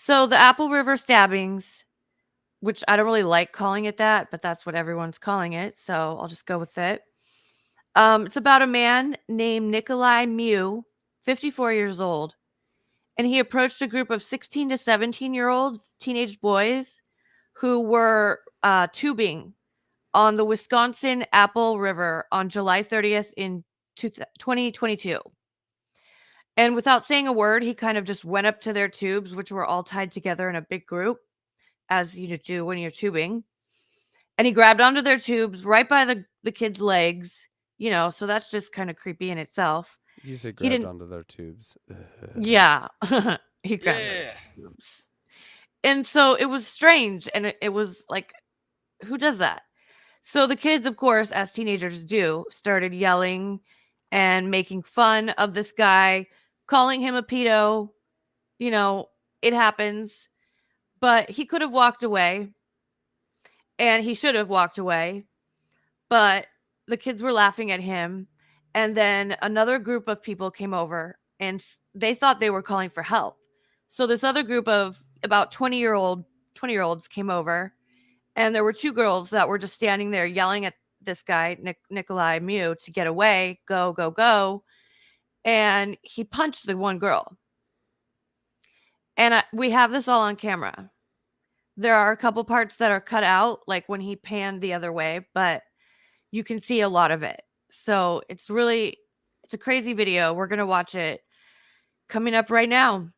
So the Apple River stabbings, which I don't really like calling it that, but that's what everyone's calling it, so I'll just go with it. It's about a man named Nikolai Mew, 54 years old, and he approached a group of 16 to 17-year-olds, teenage boys, who were tubing on the Wisconsin Apple River on July 30th in 2022. And without saying a word, he kind of just went up to their tubes, which were all tied together in a big group, as you do when you're tubing. And he grabbed onto their tubes right by the kids' legs, so that's just kind of creepy in itself. You said He grabbed didn't, onto their tubes. yeah, he grabbed onto Yeah. their tubes. And so it was strange. And it was like, who does that? So the kids, of course, as teenagers do, started yelling and making fun of this guy, calling him a pedo. You know, it happens. But he could have walked away and he should have walked away. But the kids were laughing at him. And then another group of people came over and they thought they were calling for help. So this other group of about 20-year-olds came over, and there were two girls that were just standing there yelling at this guy, Nikolai Mew, to get away, go, go, go. And he punched the one girl. And we have this all on camera. There are a couple parts that are cut out, like when he panned the other way, but you can see a lot of it. So it's a crazy video. We're going to watch it coming up right now.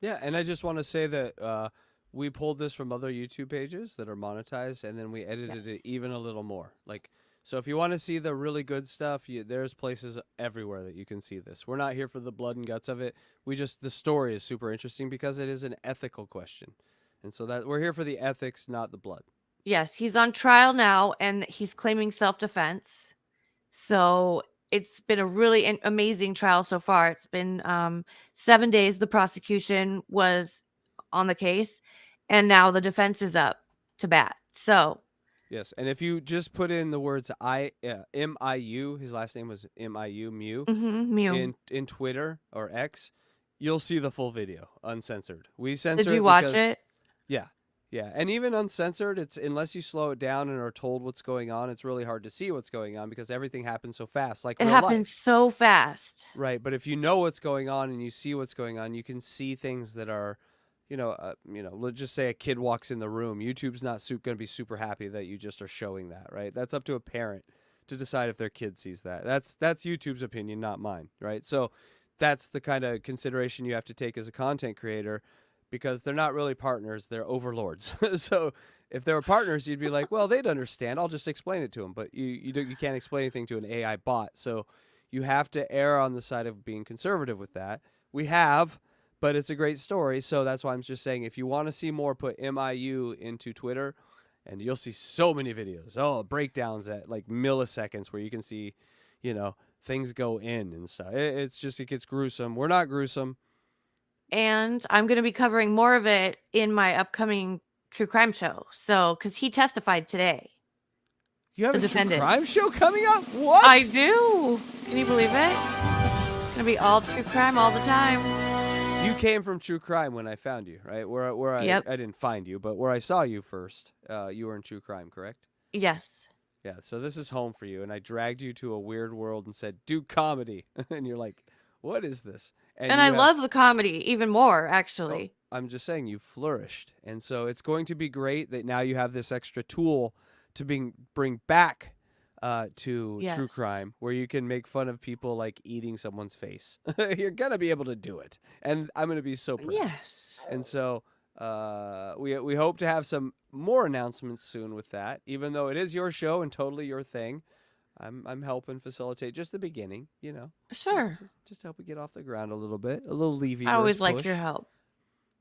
Yeah, and I just want to say that we pulled this from other YouTube pages that are monetized, and then we edited it Yes. even a little more. So if you want to see the really good stuff, there's places everywhere that you can see this. We're not here for the blood and guts of it. The story is super interesting because it is an ethical question, and so that we're here for the ethics, not the blood. Yes, he's on trial now and he's claiming self-defense. So it's been a really amazing trial so far. It's been 7 days. The prosecution was on the case, and now the defense is up to bat. So Yes, and if you just put in the words M-I-U, his last name was M-I-U, Mew, Mew. in Twitter or X, you'll see the full video, uncensored. We Did censor you it watch because, it? yeah, yeah. And even uncensored, it's unless you slow it down and are told what's going on, it's really hard to see what's going on because everything happens so fast, like It real happened life. so fast. Right, but if you know what's going on and you see what's going on, you can see things that are, let's just say a kid walks in the room. YouTube's not going to be super happy that you just are showing that, right? That's up to a parent to decide if their kid sees that. That's YouTube's opinion, not mine, right? So that's the kind of consideration you have to take as a content creator because they're not really partners, they're overlords. So if they were partners, you'd be like, well, they'd understand. I'll just explain it to them. But you can't explain anything to an AI bot. So you have to err on the side of being conservative with that. We have, but it's a great story. So that's why I'm just saying, if you want to see more, put MIU into Twitter, and you'll see so many videos. Oh, breakdowns at like milliseconds where you can see, things go in and stuff. It gets gruesome. We're not gruesome. And I'm going to be covering more of it in my upcoming true crime show. So, because he testified today. You have The a true defendant. crime show coming up? What? I do. Can you believe it? It's gonna be all true crime all the time. You came from true crime when I found you, right? Where Yep. I didn't find you, but where I saw you first, you were in true crime, correct? Yes. Yeah, so this is home for you, and I dragged you to a weird world and said, do comedy. And you're like, what is this? And I love the comedy even more, Oh, actually. I'm just saying you flourished. And so it's going to be great that now you have this extra tool to bring back to true Yes. crime where you can make fun of people like eating someone's face. You're going to be able to do it. And I'm going to be so proud. Yes. And so we hope to have some more announcements soon with that, even though it is your show and totally your thing. I'm helping facilitate just the beginning, Sure. Just help it get off the ground a little bit, a little Levy. I always like push. your help.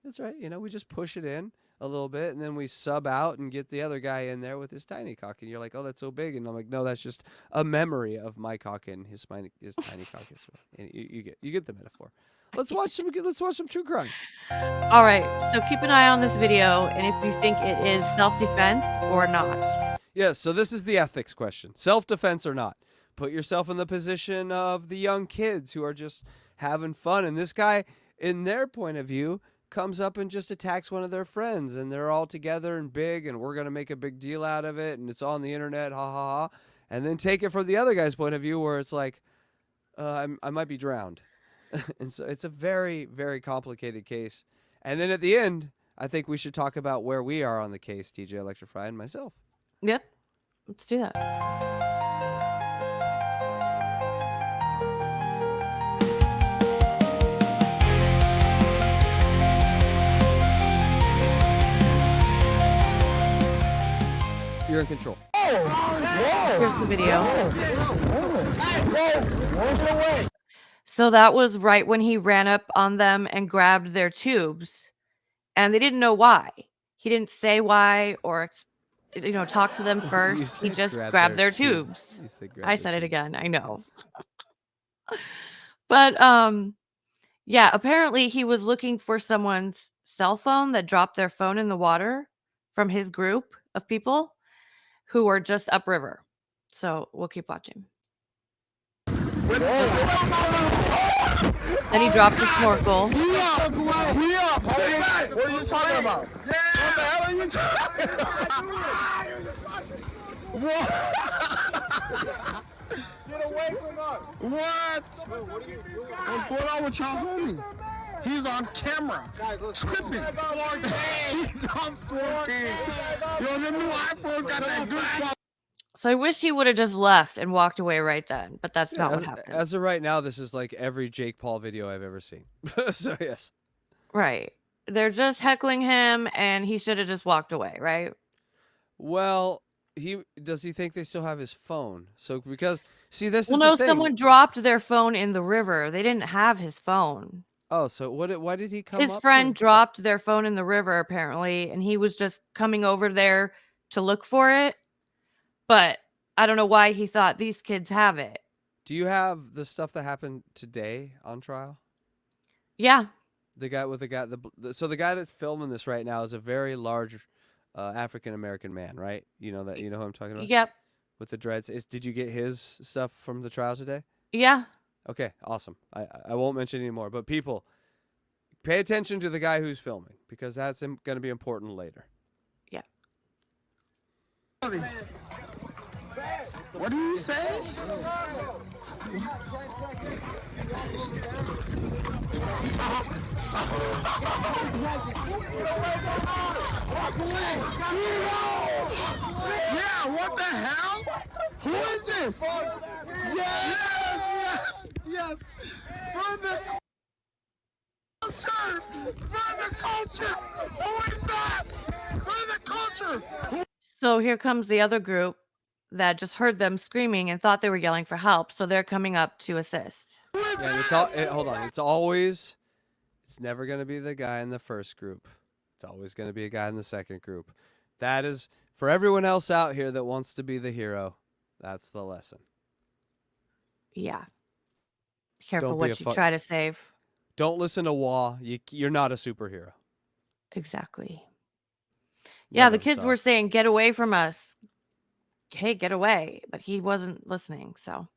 That's right. We just push it in a little bit, and then we sub out and get the other guy in there with his tiny cock, and you're like, oh, that's so big, and I'm like, no, that's just a memory of my cock and his tiny cock. And you get the metaphor. Let's watch some true crime. All right. So keep an eye on this video, and if you think it is self-defense or not. Yes. So this is the ethics question: self-defense or not? Put yourself in the position of the young kids who are just having fun, and this guy, in their point of view, comes up and just attacks one of their friends, and they're all together and big, and we're gonna make a big deal out of it, and it's on the internet, ha ha ha. And then take it from the other guy's point of view, where it's like, I might be drowned, and so it's a very, very complicated case. And then at the end, I think we should talk about where we are on the case, TJ Electrify and myself. Yep. Let's do that. You're in control. Here's the video. So that was right when he ran up on them and grabbed their tubes, and they didn't know why. He didn't say why or talk to them first. He just grabbed their tubes. I said it again. I know. But yeah, apparently he was looking for someone's cell phone that dropped their phone in the water from his group of people who were just upriver. So we'll keep watching. Then he dropped the snorkel. What are you talking about? What the hell are you talking about? Get away from us. What? What's going on with y'all homie? He's on camera. Stripping. He's on 4K. Yo, the new iPhone got that good quality. So I wish he would have just left and walked away right then, but that's not what happened. As of right now, this is like every Jake Paul video I've ever seen. So yes. Right. They're just heckling him, and he should have just walked away, right? Well, does he think they still have his phone? So because this is no, the thing. Someone dropped their phone in the river. They didn't have his phone. Oh, so why did he come? His friend dropped their phone in the river apparently, and he was just coming over there to look for it. But I don't know why he thought these kids have it. Do you have the stuff that happened today on trial? Yeah. The guy the guy that's filming this right now is a very large African American man, right? You know who I'm talking about? Yep. With the dreads. Did you get his stuff from the trial today? Yeah. Okay, awesome. I won't mention anymore, but people, pay attention to the guy who's filming, because that's going to be important later. Yeah. What do you say? Yeah, what the hell? Who is this? Yes. For the culture. Who is that? For the culture. So here comes the other group that just heard them screaming and thought they were yelling for help, so they're coming up to assist. Yeah, hold on. It's never going to be the guy in the first group. It's always going to be a guy in the second group. That is, for everyone else out here that wants to be the hero, that's the lesson. Yeah. Be careful what you try to save. Don't listen to Wah. You're not a superhero. Exactly. Yeah, the kids were saying, get away from us. Hey, get away. But he wasn't listening, so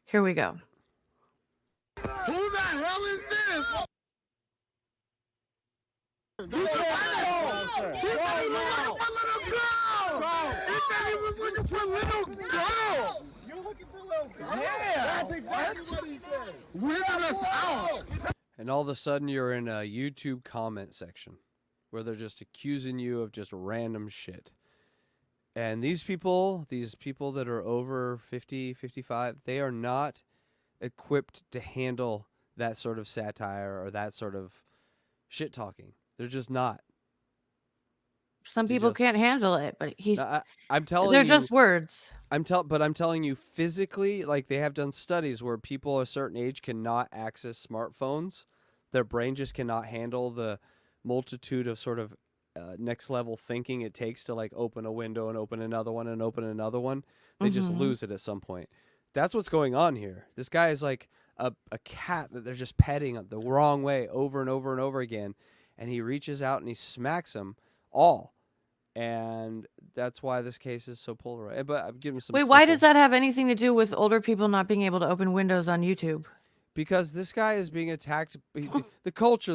here we go. Who the hell is this? He said he was looking for little girl. He said he was looking for little girl. You're looking for little girl? Yeah. That's exactly what he said. Weirded us out. And all of a sudden, you're in a YouTube comment section where they're just accusing you of just random shit. And these people that are over 50, 55, they are not equipped to handle that sort of satire or that sort of shit talking. They're just not. Some people can't handle it, but I'm telling you, they're just words. But I'm telling you, physically, like, they have done studies where people a certain age cannot access smartphones. Their brain just cannot handle the multitude of sort of next level thinking it takes to, like, open a window and open another one and open another one. They just lose it at some point. That's what's going on here. This guy is like a cat that they're just petting the wrong way over and over and over again, and he reaches out and he smacks them all. And that's why this case is so polarized. But I'm giving some. Wait, why does that have anything to do with older people not being able to open windows on YouTube? Because this guy is being attacked. The culture,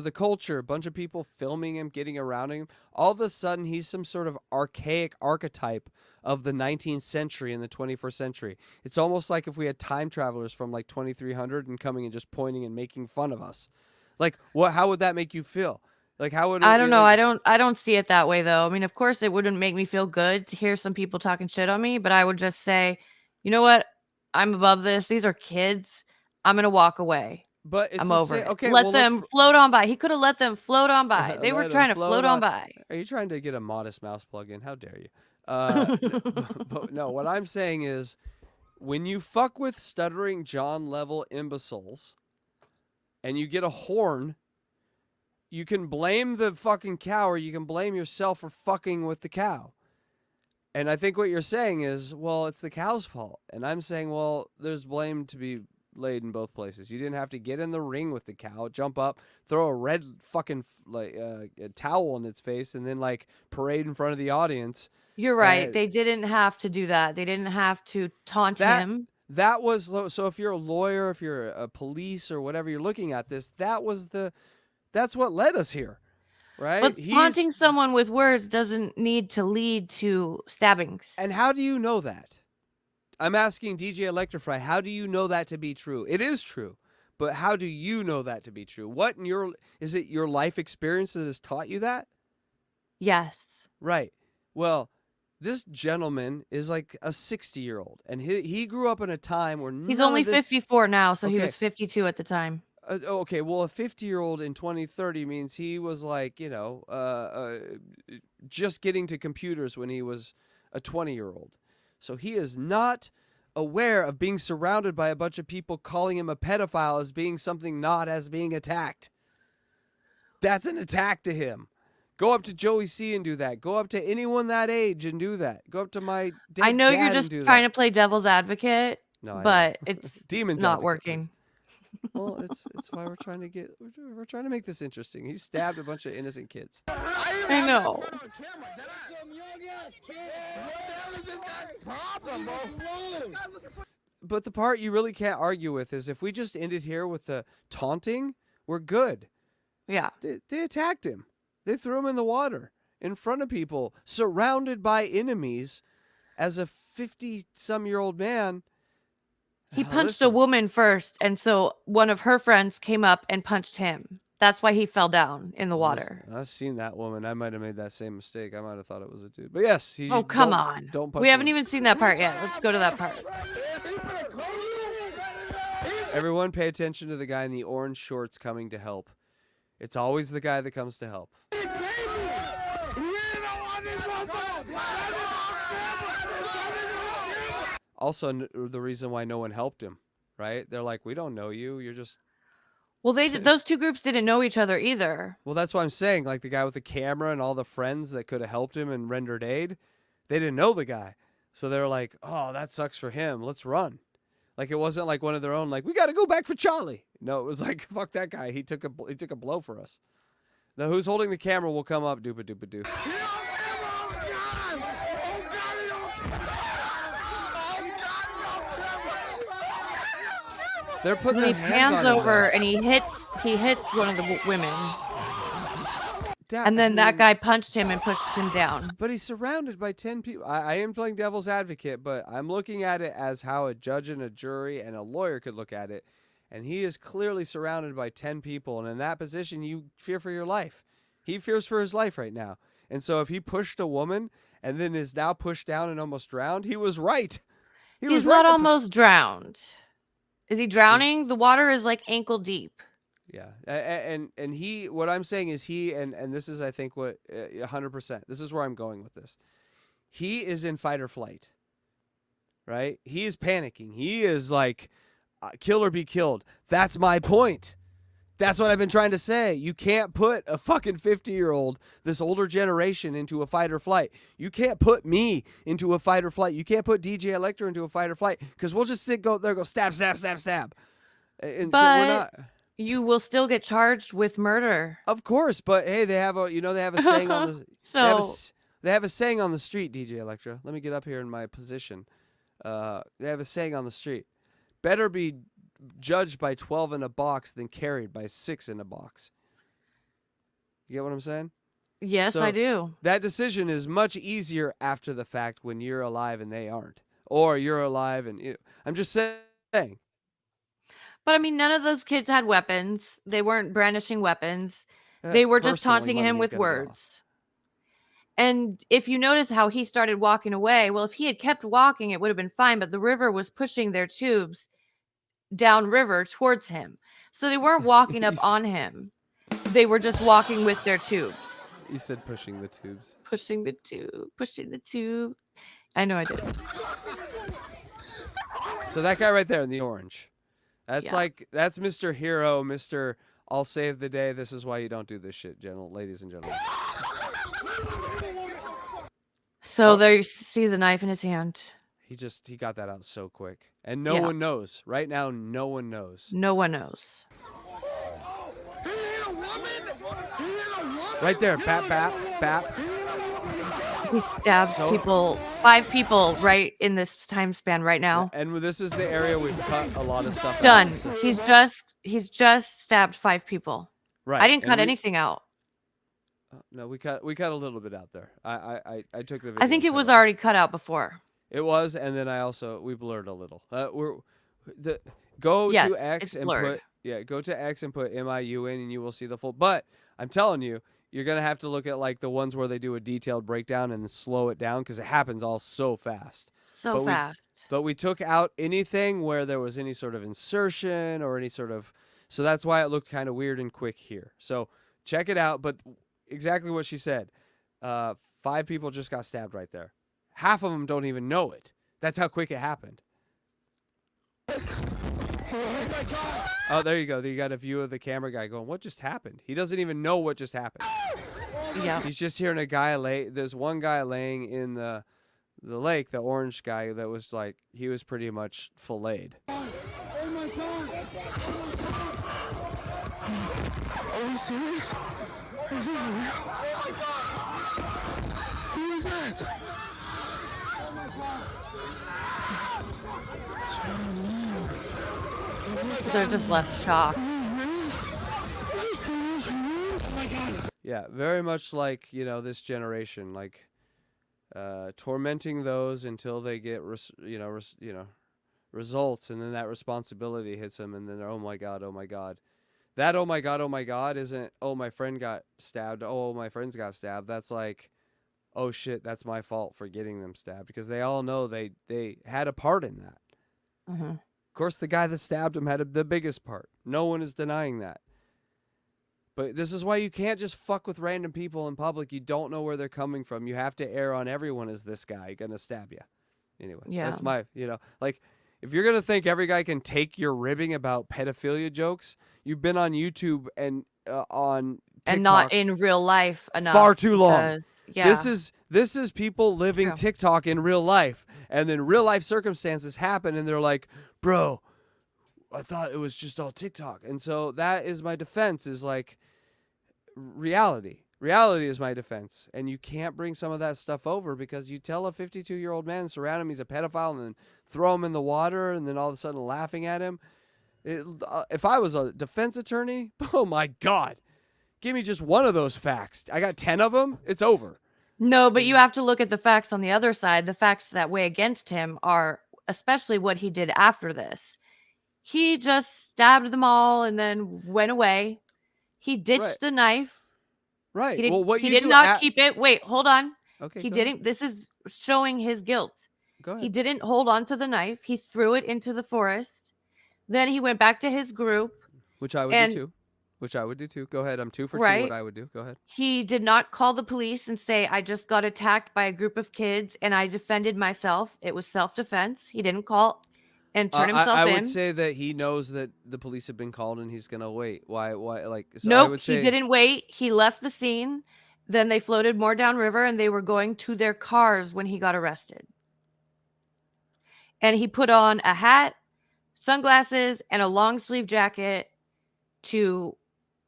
a bunch of people filming him, getting around him. All of a sudden, he's some sort of archaic archetype of the 19th century and the 21st century. It's almost like if we had time travelers from like 2300 and coming and just pointing and making fun of us. Like, what? How would that make you feel? Like, how would it I be don't know. like, I don't see it that way though. I mean, of course it wouldn't make me feel good to hear some people talking shit on me, but I would just say, "You know what? I'm above this. These are kids. I'm going to walk away. but it's I'm the over same. it. Okay, Let well, them float on by." He could have let them float on by. They were let him trying to float float on on. by. Are you trying to get a modest mouse plug in? How dare you? But no, what I'm saying is, when you fuck with stuttering John level imbeciles and you get a horn, you can blame the fucking cow or you can blame yourself for fucking with the cow. And I think what you're saying is, well, it's the cow's fault. And I'm saying, well, there's blame to be laid in both places. You didn't have to get in the ring with the cow, jump up, throw a red fucking like a towel in its face, and then like parade in front of the audience. You're right. And They didn't have to do that. They didn't have to taunt that him. that was so. If you're a lawyer, if you're a police or whatever, you're looking at this. That's what led us here, right? But taunting someone with words doesn't need to lead to stabbings. And how do you know that? I'm asking DJ Electrify, how do you know that to be true? It is true, but how do you know that to be true? What in is it your life experience that has taught you that? Yes. Right. Well, this gentleman is like a 60-year-old, and he grew up in a time where He's only 54 now, so he Okay. was 52 at the time. Okay, well, a 50-year-old in 2030 means he was like, just getting to computers when he was a 20-year-old. So he is not aware of being surrounded by a bunch of people calling him a pedophile as being something not as being attacked. That's an attack to him. Go up to Joey C and do that. Go up to anyone that age and do that. Go up to my dead I know dad you're just and do trying that. to play devil's advocate, No, I know. but it's Demon's not advocate, working. please. Well, it's why we're trying to make this interesting. He stabbed a bunch of innocent kids. I know. But the part you really can't argue with is if we just ended here with the taunting, we're good. Yeah. They attacked him. They threw him in the water in front of people, surrounded by enemies, as a 50-some-year-old man. He punched a woman first, and so one of her friends came up and punched him. That's why he fell down in the water. I've seen that woman. I might have made that same mistake. I might have thought it was a dude. But yes, Oh, come on. Don't punch We haven't women. even seen that part yet. Let's go to that part. Everyone pay attention to the guy in the orange shorts coming to help. It's always the guy that comes to help. Also, the reason why no one helped him, right? They're like, we don't know you. You're just... Well, those two groups didn't know each other either. Well, that's what I'm saying. Like the guy with the camera and all the friends that could have helped him and rendered aid, they didn't know the guy. So they're like, oh, that sucks for him. Let's run. Like it wasn't like one of their own, like, we got to go back for Charlie. No, it was like, fuck that guy. He took a blow for us. Now, who's holding the camera will come up. Doopa-doopa-doo. They're putting And their he hands pans on his over ass. and he hits one of the women. Dad, And then I that mean, guy punched him and pushed him down. But he's surrounded by 10 people. I am playing devil's advocate, but I'm looking at it as how a judge and a jury and a lawyer could look at it. And he is clearly surrounded by 10 people. And in that position, you fear for your life. He fears for his life right now. And so if he pushed a woman and then is now pushed down and almost drowned, he was right. He's not almost drowned. Is he drowning? The water is like ankle deep. Yeah. And he, what I'm saying is and this is, I think, what 100%, this is where I'm going with this. He is in fight or flight, right? He is panicking. He is like, kill or be killed. That's my point. That's what I've been trying to say. You can't put a fucking 50-year-old, this older generation, into a fight or flight. You can't put me into a fight or flight. You can't put DJ Electra into a fight or flight because we'll just go stab, stab, stab, stab. And But we're not. you will still get charged with murder. Of course, but hey, they have a saying on the they have a saying on the street, DJ Electra. Let me get up here in my position. They have a saying on the street. Better be judged by 12 in a box than carried by 6 in a box. You get what I'm saying? Yes, I So do. that decision is much easier after the fact when you're alive and they aren't. Or you're alive and I'm just saying. But I mean, none of those kids had weapons. They weren't brandishing weapons. They were just Personally, taunting money him he's with gonna get off. words. And if you notice how he started walking away, well, if he had kept walking, it would have been fine. But the river was pushing their tubes downriver towards him. So they weren't walking up on him. They were just walking with their tubes. You said pushing the tubes. Pushing the tube. I know I did. So that guy right there in the orange. That's Yeah. that's Mr. Hero, Mr. I'll save the day. This is why you don't do this shit, ladies and gentlemen. So there you see the knife in his hand. He got that out so quick. And no Yeah. one knows. Right now, no one knows. No one knows. He hit a woman. He hit a woman. Right there. Bap, bap, bap. He stabs So- people, 5 people right in this time span right now. And this is the area we've cut a lot of stuff out. Done. So- He's just stabbed 5 people. right. I didn't And cut we- anything out. No, we cut a little bit out there. I took the video. I think and it cut was out. already cut out before. It was, and then we blurred a little. Go Yes, to X it's and blurred. go to X and put MIU in, and you will see the full. But I'm telling you, you're gonna have to look at like the ones where they do a detailed breakdown and slow it down because it happens all so fast. So But we- fast. But we took out anything where there was any sort of insertion or any sort of, so that's why it looked kind of weird and quick here. So check it out. But exactly what she said. 5 people just got stabbed right there. Half of them don't even know it. That's how quick it happened. Oh, there you go. You got a view of the camera guy going, what just happened? He doesn't even know what just happened. Yeah. He's just hearing a guy there's one guy laying in the lake, the orange guy that was like, he was pretty much filleted. Oh my God. Are we serious? Is it real? Who is that? So they're just left shocked. Yeah, very much like, this generation, like tormenting those until they get results, and then that responsibility hits them, and then they're, oh my God, oh my God. That oh my God isn't, oh, my friend got stabbed, oh, my friends got stabbed. That's like, oh shit, that's my fault for getting them stabbed, because they all know they had a part in that. Mm-hmm. Of course, the guy that stabbed him had the biggest part. No one is denying that. But this is why you can't just fuck with random people in public. You don't know where they're coming from. You have to err on everyone as this guy gonna stab you. Anyway, Yeah. that's my, like, if you're gonna think every guy can take your ribbing about pedophilia jokes, you've been on YouTube and on TikTok And not in real life enough. far too long. because- Yeah. This is people living True. TikTok in real life, and then real life circumstances happen, and they're like, "Bro, I thought it was just all TikTok." And so that is my defense. Is like reality. Reality is my defense, and you can't bring some of that stuff over because you tell a 52-year-old man, surround him, he's a pedophile, and then throw him in the water, and then all of a sudden laughing at him. If I was a defense attorney, oh my God. Give me just one of those facts. I got 10 of them. It's over. No, but you have to look at the facts on the other side. The facts that weigh against him are especially what he did after this. He just stabbed them all and then went away. He ditched Right. the knife. Right. He did, Well, what he you did do not at- keep it. Wait, hold on. Okay. He go ahead. didn't. This is showing his guilt. Go ahead. He didn't hold on to the knife. He threw it into the forest. Then he went back to his group. Which I would and- do too. Which I would do too. Go ahead. I'm 2 for 2. Right. What I would do. Go ahead. He did not call the police and say, I just got attacked by a group of kids and I defended myself. It was self-defense. He didn't call and turn himself I in. would say that he knows that the police have been called and he's gonna wait. Why? Like, so I Nope, would he say, didn't wait. He left the scene. Then they floated more downriver and they were going to their cars when he got arrested. And he put on a hat, sunglasses, and a long sleeve jacket to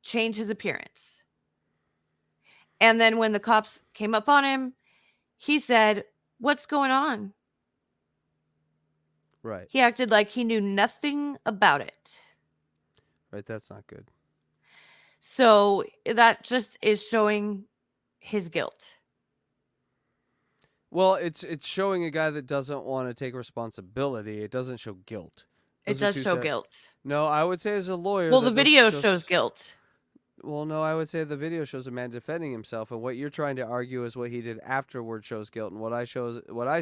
change his appearance. And then when the cops came up on him, he said, "What's going on?" Right. He acted like he knew nothing about it. Right. That's not good. So that just is showing his guilt. Well, it's showing a guy that doesn't want to take responsibility. It doesn't show guilt. It Those are does two show separate. guilt. No, I would say as a lawyer Well, the that this video shows shows. guilt. Well, no, I would say the video shows a man defending himself, and what you're trying to argue is what he did afterward shows guilt. And what I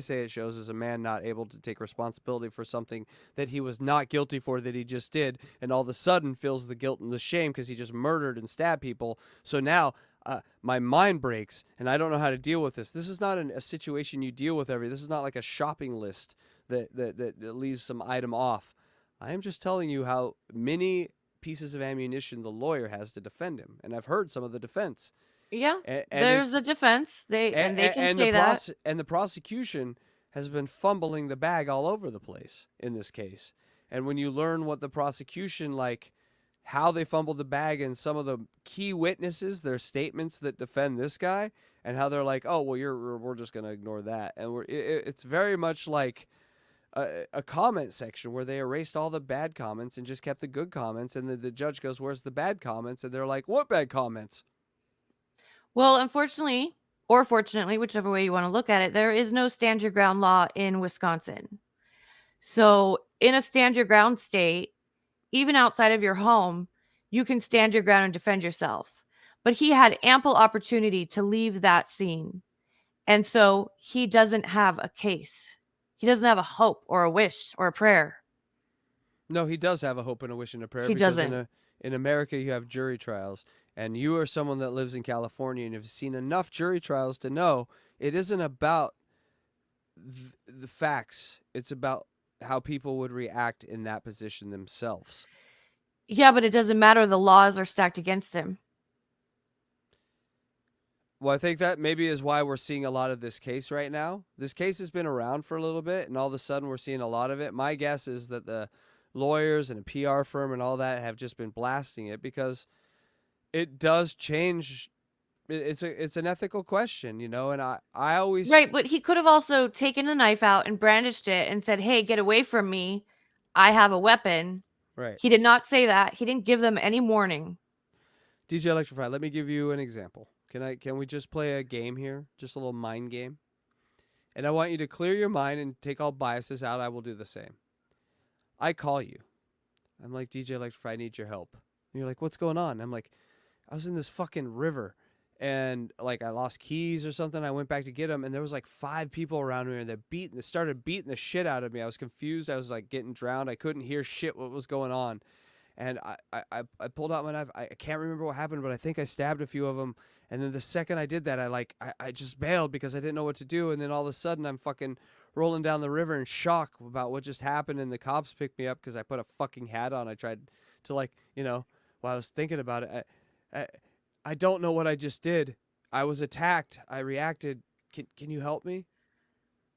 say it shows is a man not able to take responsibility for something that he was not guilty for that he just did, and all of a sudden feels the guilt and the shame because he just murdered and stabbed people. So now my mind breaks, and I don't know how to deal with this. This is not a situation you deal with This is not like a shopping list that leaves some item off. I am just telling you how many pieces of ammunition the lawyer has to defend him, and I've heard some of the defense. Yeah, And there's a defense. They can say that. And the prosecution has been fumbling the bag all over the place in this case. And when you learn what the prosecution, like how they fumbled the bag and some of the key witnesses, their statements that defend this guy, and how they're like, oh well, we're just gonna ignore that, and it's very much like a comment section where they erased all the bad comments and just kept the good comments, and the judge goes, where's the bad comments? And they're like, what bad comments? Well, unfortunately, or fortunately, whichever way you want to look at it, there is no stand your ground law in Wisconsin. So, in a stand your ground state, even outside of your home, you can stand your ground and defend yourself. But he had ample opportunity to leave that scene. And so he doesn't have a case. He doesn't have a hope or a wish or a prayer. No, he does have a hope and a wish and a prayer. He because doesn't. In America, you have jury trials, and you are someone that lives in California and have seen enough jury trials to know it isn't about the facts. It's about how people would react in that position themselves. Yeah, but it doesn't matter. The laws are stacked against him. Well, I think that maybe is why we're seeing a lot of this case right now. This case has been around for a little bit, and all of a sudden we're seeing a lot of it. My guess is that the lawyers and a PR firm and all that have just been blasting it because it does change. It's an ethical question, and I always Right, but he could have also taken a knife out and brandished it and said, "Hey, get away from me. I have a weapon." right. He did not say that. He didn't give them any warning. DJ Electrify, let me give you an example. Can we just play a game here? Just a little mind game? And I want you to clear your mind and take all biases out. I will do the same. I call you. I'm like, DJ Electrify, I need your help. And you're like, what's going on? I'm like, I was in this fucking river and like I lost keys or something. I went back to get them and there was like 5 people around me and they started beating the shit out of me. I was confused. I was like getting drowned. I couldn't hear shit what was going on. And I pulled out my knife. I can't remember what happened, but I think I stabbed a few of them. And then the second I did that, I just bailed because I didn't know what to do. And then all of a sudden, I'm fucking rolling down the river in shock about what just happened. And the cops picked me up because I put a fucking hat on. I tried to while I was thinking about it, I don't know what I just did. I was attacked. I reacted. Can you help me?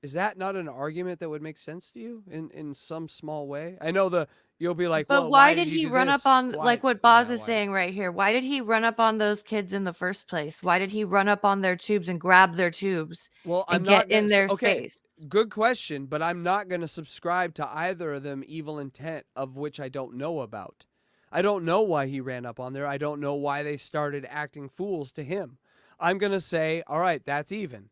Is that not an argument that would make sense to you in some small way? I know you'll be like, But well, why did you he do run this? up on, Why? like what Boz Yeah, is why? saying right here? Why did he run up on those kids in the first place? Why did he run up on their tubes and grab their tubes Well, and I'm get not gonna. in their Okay, space? good question, but I'm not going to subscribe to either of them evil intent of which I don't know about. I don't know why he ran up on there. I don't know why they started acting fools to him. I'm going to say, all right, that's even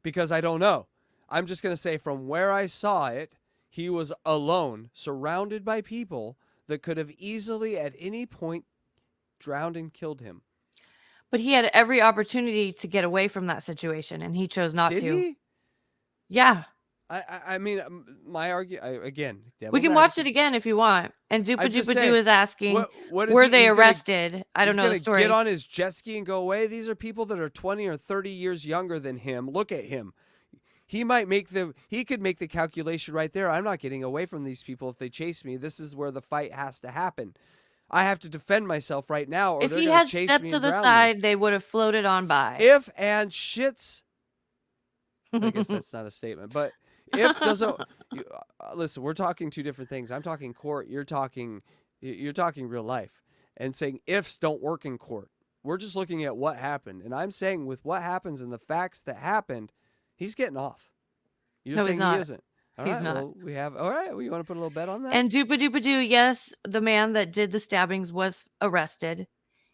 because I don't know. I'm just going to say from where I saw it, he was alone, surrounded by people that could have easily at any point drowned and killed him. But he had every opportunity to get away from that situation, and he chose not Did to. he? Yeah. I mean, my argument again. We can watch it again if you want. And I'm just Dupa saying, Doo is asking, what is were he- they he's gonna- arrested? I don't He's know the gonna story. get on his jet ski and go away. These are people that are 20 or 30 years younger than him. Look at him. He could make the calculation right there. I'm not getting away from these people if they chase me. This is where the fight has to happen. I have to defend myself right now, or If they're he going had to chase stepped me to and the drown side, they would have floated on by. me. If and shits. I guess that's not a statement, but if doesn't. Listen, we're talking two different things. I'm talking court. You're talking real life, and saying ifs don't work in court. We're just looking at what happened, and I'm saying with what happens and the facts that happened, he's getting off. You're No, saying he's not. he isn't. All He's right. not. Well, we have. All right. Well, you want to put a little bet on that? And Doopa Doopa Doo, yes, the man that did the stabbings was arrested.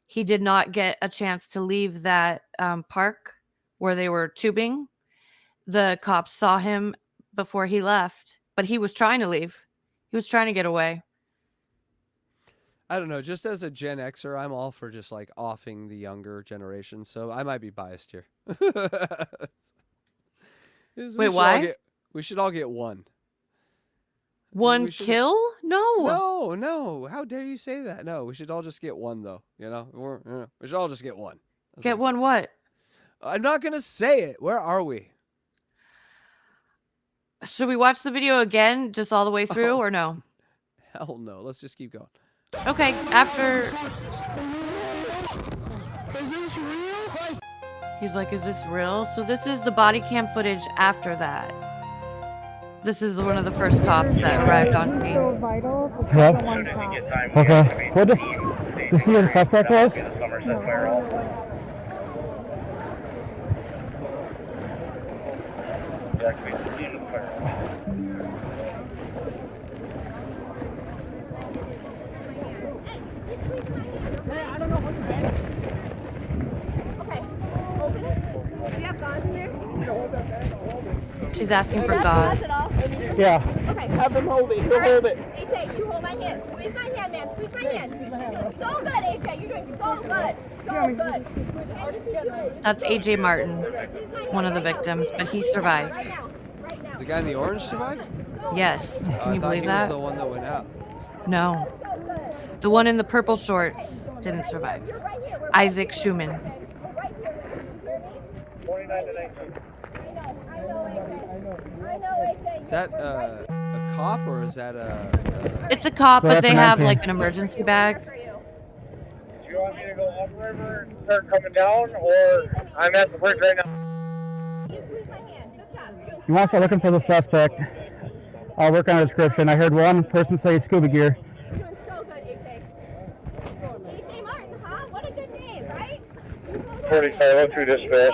He did not get a chance to leave that park where they were tubing. The cops saw him before he left, but he was trying to leave. He was trying to get away. I don't know. Just as a Gen Xer, I'm all for just like offing the younger generation. So I might be biased here. Wait, why? We should all get one. One We should- kill? No. No. How dare you say that? No, we should all just get one, though. We should all just get one. That's Get what one what? I'm not going to say it. Where are we? Should we watch the video again, just all the way through, or no? Hell no. Let's just keep going. Okay, after. Is this real? He's like, is this real? So this is the body cam footage after that. This is one of the first cops that arrived on scene. Yep. Okay. What does you see who the suspect was? She's asking for God. Yeah. Okay. Have him hold it. He'll hold it. AJ, you hold my hand. Squeeze my hand, man. Squeeze my hand. So good, AJ. You're doing so good. So good. That's AJ Martin, one of the victims, but he survived. Right now. Right now. The guy in the orange survived? Yes. Can I you thought believe he that? was the one that went out. No. The one in the purple shorts didn't survive. Isaac Schumann. We're right here. You hear me? 29 to 19. I know, AJ. I know, AJ. Is that a cop or is that a It's a cop, but they have Weapon like an emergency bag. For you. Do you want me to go upriver and start coming down, or I'm at the bridge right now? You squeeze my hand. Good job. You want to start looking for the suspect? I'll work on a description. I heard one person say scuba gear. You're doing so good, AJ. AJ Martin, huh? What a good name, right? 45 through dispatch.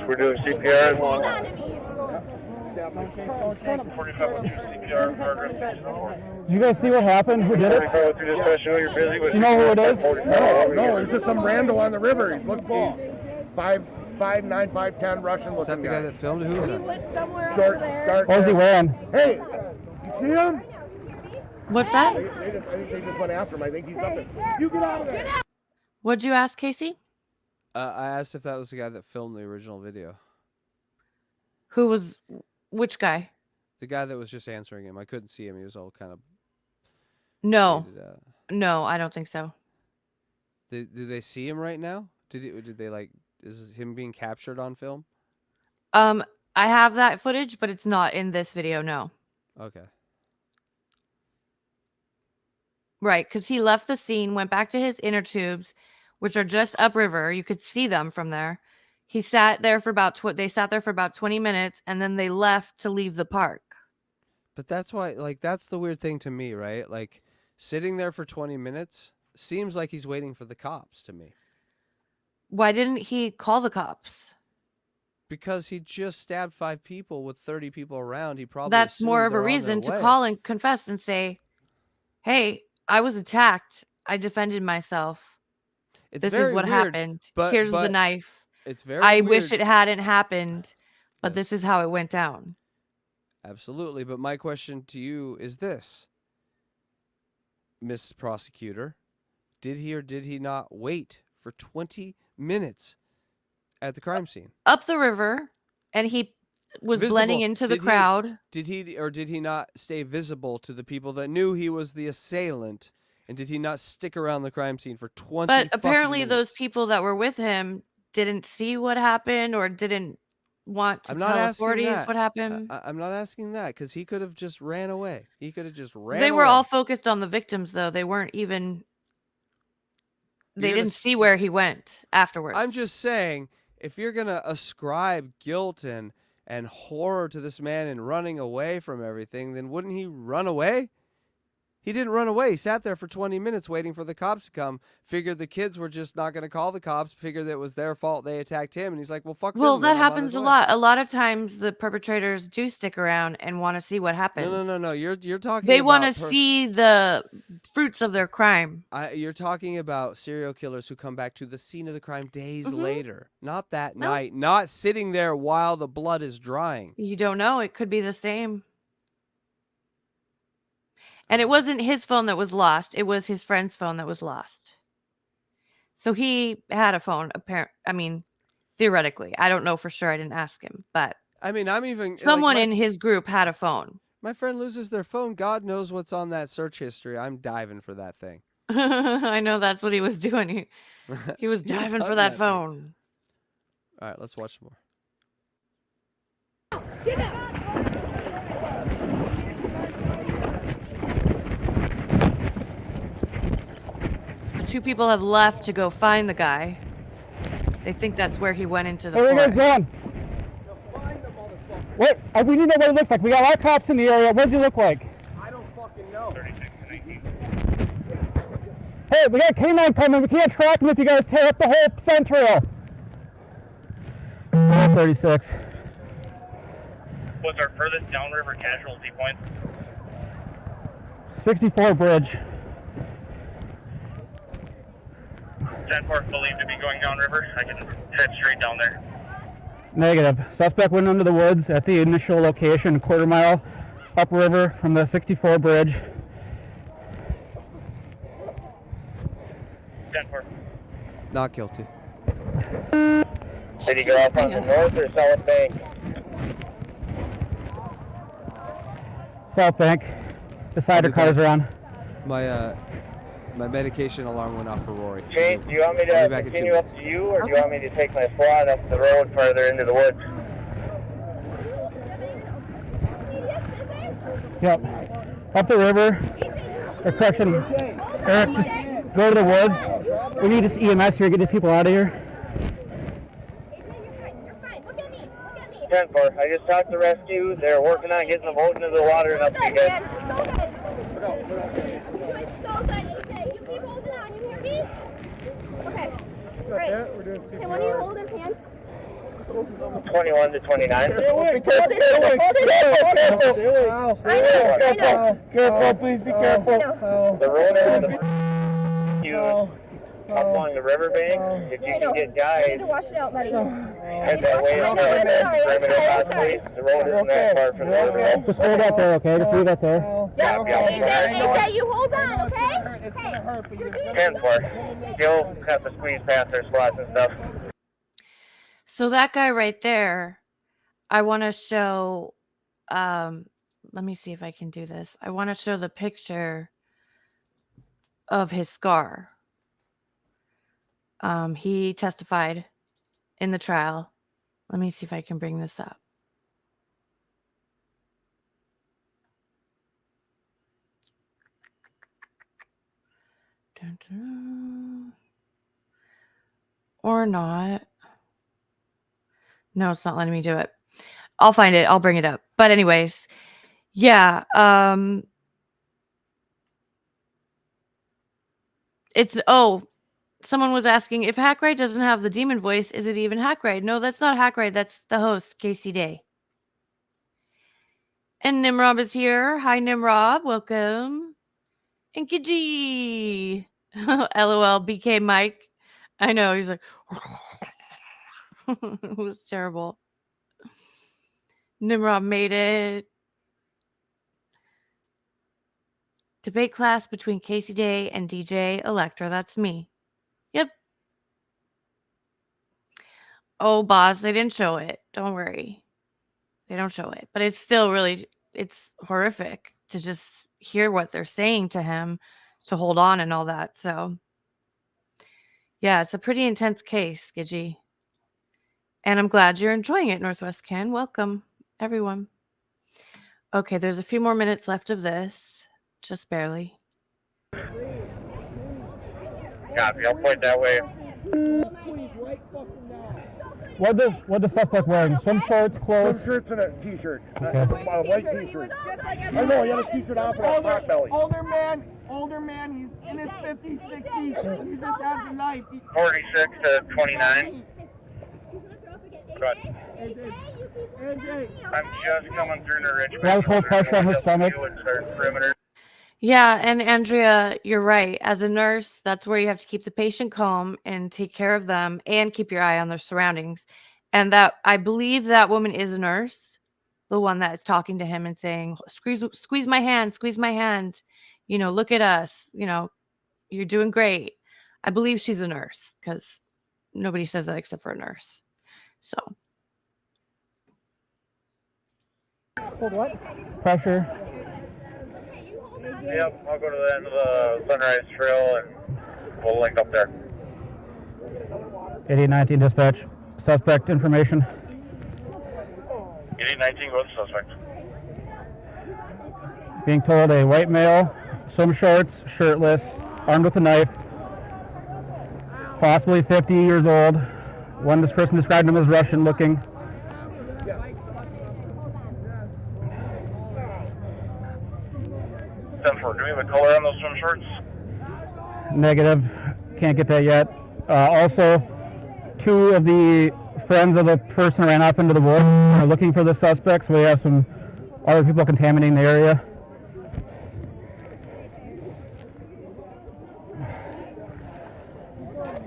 We're doing CPR. Hold on to me. 45 through CPR. Did you guys see what happened? Who did it? 45 through dispatch. I know you're busy with. Do you know who it is? No, it's just some rando on the river. He looked ball. 5'9", 5'10", Russian Is that looking the guy that filmed it? Who is that? Went somewhere Short, over there. dark What was he hair. wearing? Hey, you see him? What's that? I think they just went after him. I think he's up there. You get out of there. What'd you ask, Casey? I asked if that was the guy that filmed the original video. Who was which guy? The guy that was just answering him. I couldn't see him. He was all kind of No. shaded out. No, I don't think so. Did they see him right now? Did they like? Is him being captured on film? I have that footage, but it's not in this video, no. Okay. Right, because he left the scene, went back to his inner tubes, which are just upriver. You could see them from there. He sat there for about they sat there for about 20 minutes, and then they left to leave the park. But that's why, like, that's the weird thing to me, right? Like, sitting there for 20 minutes seems like he's waiting for the cops to me. Why didn't he call the cops? Because he just stabbed 5 people with 30 people around. He probably That's more assumed of a they're on their reason to way. call and confess and say, hey, I was attacked. I defended myself. It's This is very what weird, happened. but- Here's the but knife. It's very I weird. wish it hadn't happened, but Yes. this is how it went down. Absolutely. But my question to you is this, Miss Prosecutor. Did he or did he not wait for 20 minutes at the crime scene? Up the river, and he was blending Visible. into the Did he- crowd. Did he or did he not stay visible to the people that knew he was the assailant? And did he not stick around the crime scene for 20 But fucking apparently, those minutes? people that were with him didn't see what happened or didn't want to I'm tell not asking authorities that. what happened. I'm not asking that because he could have just ran away. He could have just ran They away. were all focused on the victims, though. They weren't even. They You're gonna didn't see s- where he went afterwards. I'm just saying, if you're gonna ascribe guilt and horror to this man and running away from everything, then wouldn't he run away? He didn't run away. He sat there for 20 minutes waiting for the cops to come. Figured the kids were just not going to call the cops. Figured that it was their fault. They attacked him. And he's like, well, fuck Well, them. that Then I'm on happens his a way. lot. A lot of times the perpetrators do stick around and want to see what happens. No. You're talking They about... want to see the fruits of their crime. You're talking about serial killers who come back to the scene of the crime days Mhm. later. Not that No. night. Not sitting there while the blood is drying. You don't know. It could be the same. And it wasn't his phone that was lost. It was his friend's phone that was lost. So he had a phone, theoretically. I don't know for sure. I didn't ask him. But I mean, I'm even... someone like, in his group had a phone. My friend loses their phone. God knows what's on that search history. I'm diving for that thing. I know that's what he was doing. He was diving for hunting that thing. phone. All right, let's watch some more. The two people have left to go find the guy. They think that's where he went into the Where are you forest. guys going? What? We need to know what he looks like. We got a lot of cops in the area. What does he look like? I don't fucking know. 36-19. Hey, we got K9 coming. We can't track him if you guys tear up the whole scent trail. 36. What's our furthest downriver casualty point? 64 bridge. 10-4 believed to be going downriver. I can head straight down there. Negative. Suspect went into the woods at the initial location, a quarter mile upriver from the 64 bridge. 10-4. Not guilty. Did he go off on the north or south bank? South Bank. The cider cars are on. My medication alarm went off for Rory. Chase, do you want me I'll to be back in 2 continue up minutes. to you, or do you want me to take my squad up the road further into the woods? Yep. Up the river. Or correction. Eric, just go to the woods. We need this EMS here. Get these people out of here. You're fine. Look at me. Look at me. 10-4. I just talked to rescue. They're working on getting the boat into the water and up to you Good, guys. man. So good. You're doing so good, AJ. You keep holding on. You hear me? Okay. Great. We're doing Okay, what are you holding, Pan? 21 to 29. Hold it. I know. Careful, please be careful. The road and the you up along the riverbank. If you can get You need guys, to wash it out, buddy. head that way up there. Perimeter possibly. The road isn't that far from the river. Just hold that there, okay? Just leave that there. Yeah, Yeah. AJ, you hold on, okay? Hey, you're doing 10-4. Still have to squeeze past their squats and stuff. So that guy right there, I want to show, let me see if I can do this. I want to show the picture of his scar. He testified in the trial. Let me see if I can bring this up. Dun, dun. Or not. No, it's not letting me do it. I'll find it. I'll bring it up. But anyways, yeah. Someone was asking if Hackride doesn't have the demon voice, is it even Hackride? No, that's not Hackride. That's the host, Casey Day. And Nimrob is here. Hi, Nimrob. Welcome. And Kiji. LOL, BK Mike. I know. He's like, it was terrible. Nimrod made it. Debate class between Casey Day and DJ Electra. That's me. Yep. Oh, boss, they didn't show it. Don't worry. They don't show it. But it's still really, it's horrific to just hear what they're saying to him, to hold on and all that. So, yeah, it's a pretty intense case, Gidgy. And I'm glad you're enjoying it, Northwest Ken. Welcome, everyone. Okay, there's a few more minutes left of this. Just barely. Copy. I'll point that way. What the suspect wearing? Swim shorts, clothes? Swim shirts and a t-shirt. Okay. A white t-shirt. I know, he had a t-shirt on for that pot belly. Older man, he's in his 50s, 60s. He just has a knife. 46 to 29. Good. AJ. I'm just coming through to Richmond. That was whole pressure on his stomach. Perimeter. Yeah, and Andrea, you're right. As a nurse, that's where you have to keep the patient calm and take care of them and keep your eye on their surroundings. And that I believe that woman is a nurse, the one that is talking to him and saying, squeeze my hand, you know, look at us, you know, you're doing great. I believe she's a nurse because nobody says that except for a nurse. So Hold what? Pressure. Yep, I'll go to the end of the Sunrise Trail and we'll link up there. 8819 dispatch. Suspect information. 8819, go to the suspect. Being told a white male, swim shorts, shirtless, armed with a knife, possibly 50 years old. One this person described him as Russian looking. Do we have a color on those swim shorts? Negative. Can't get that yet. Also, two of the friends of the person ran off into the woods are looking for the suspects. We have some other people contaminating the area.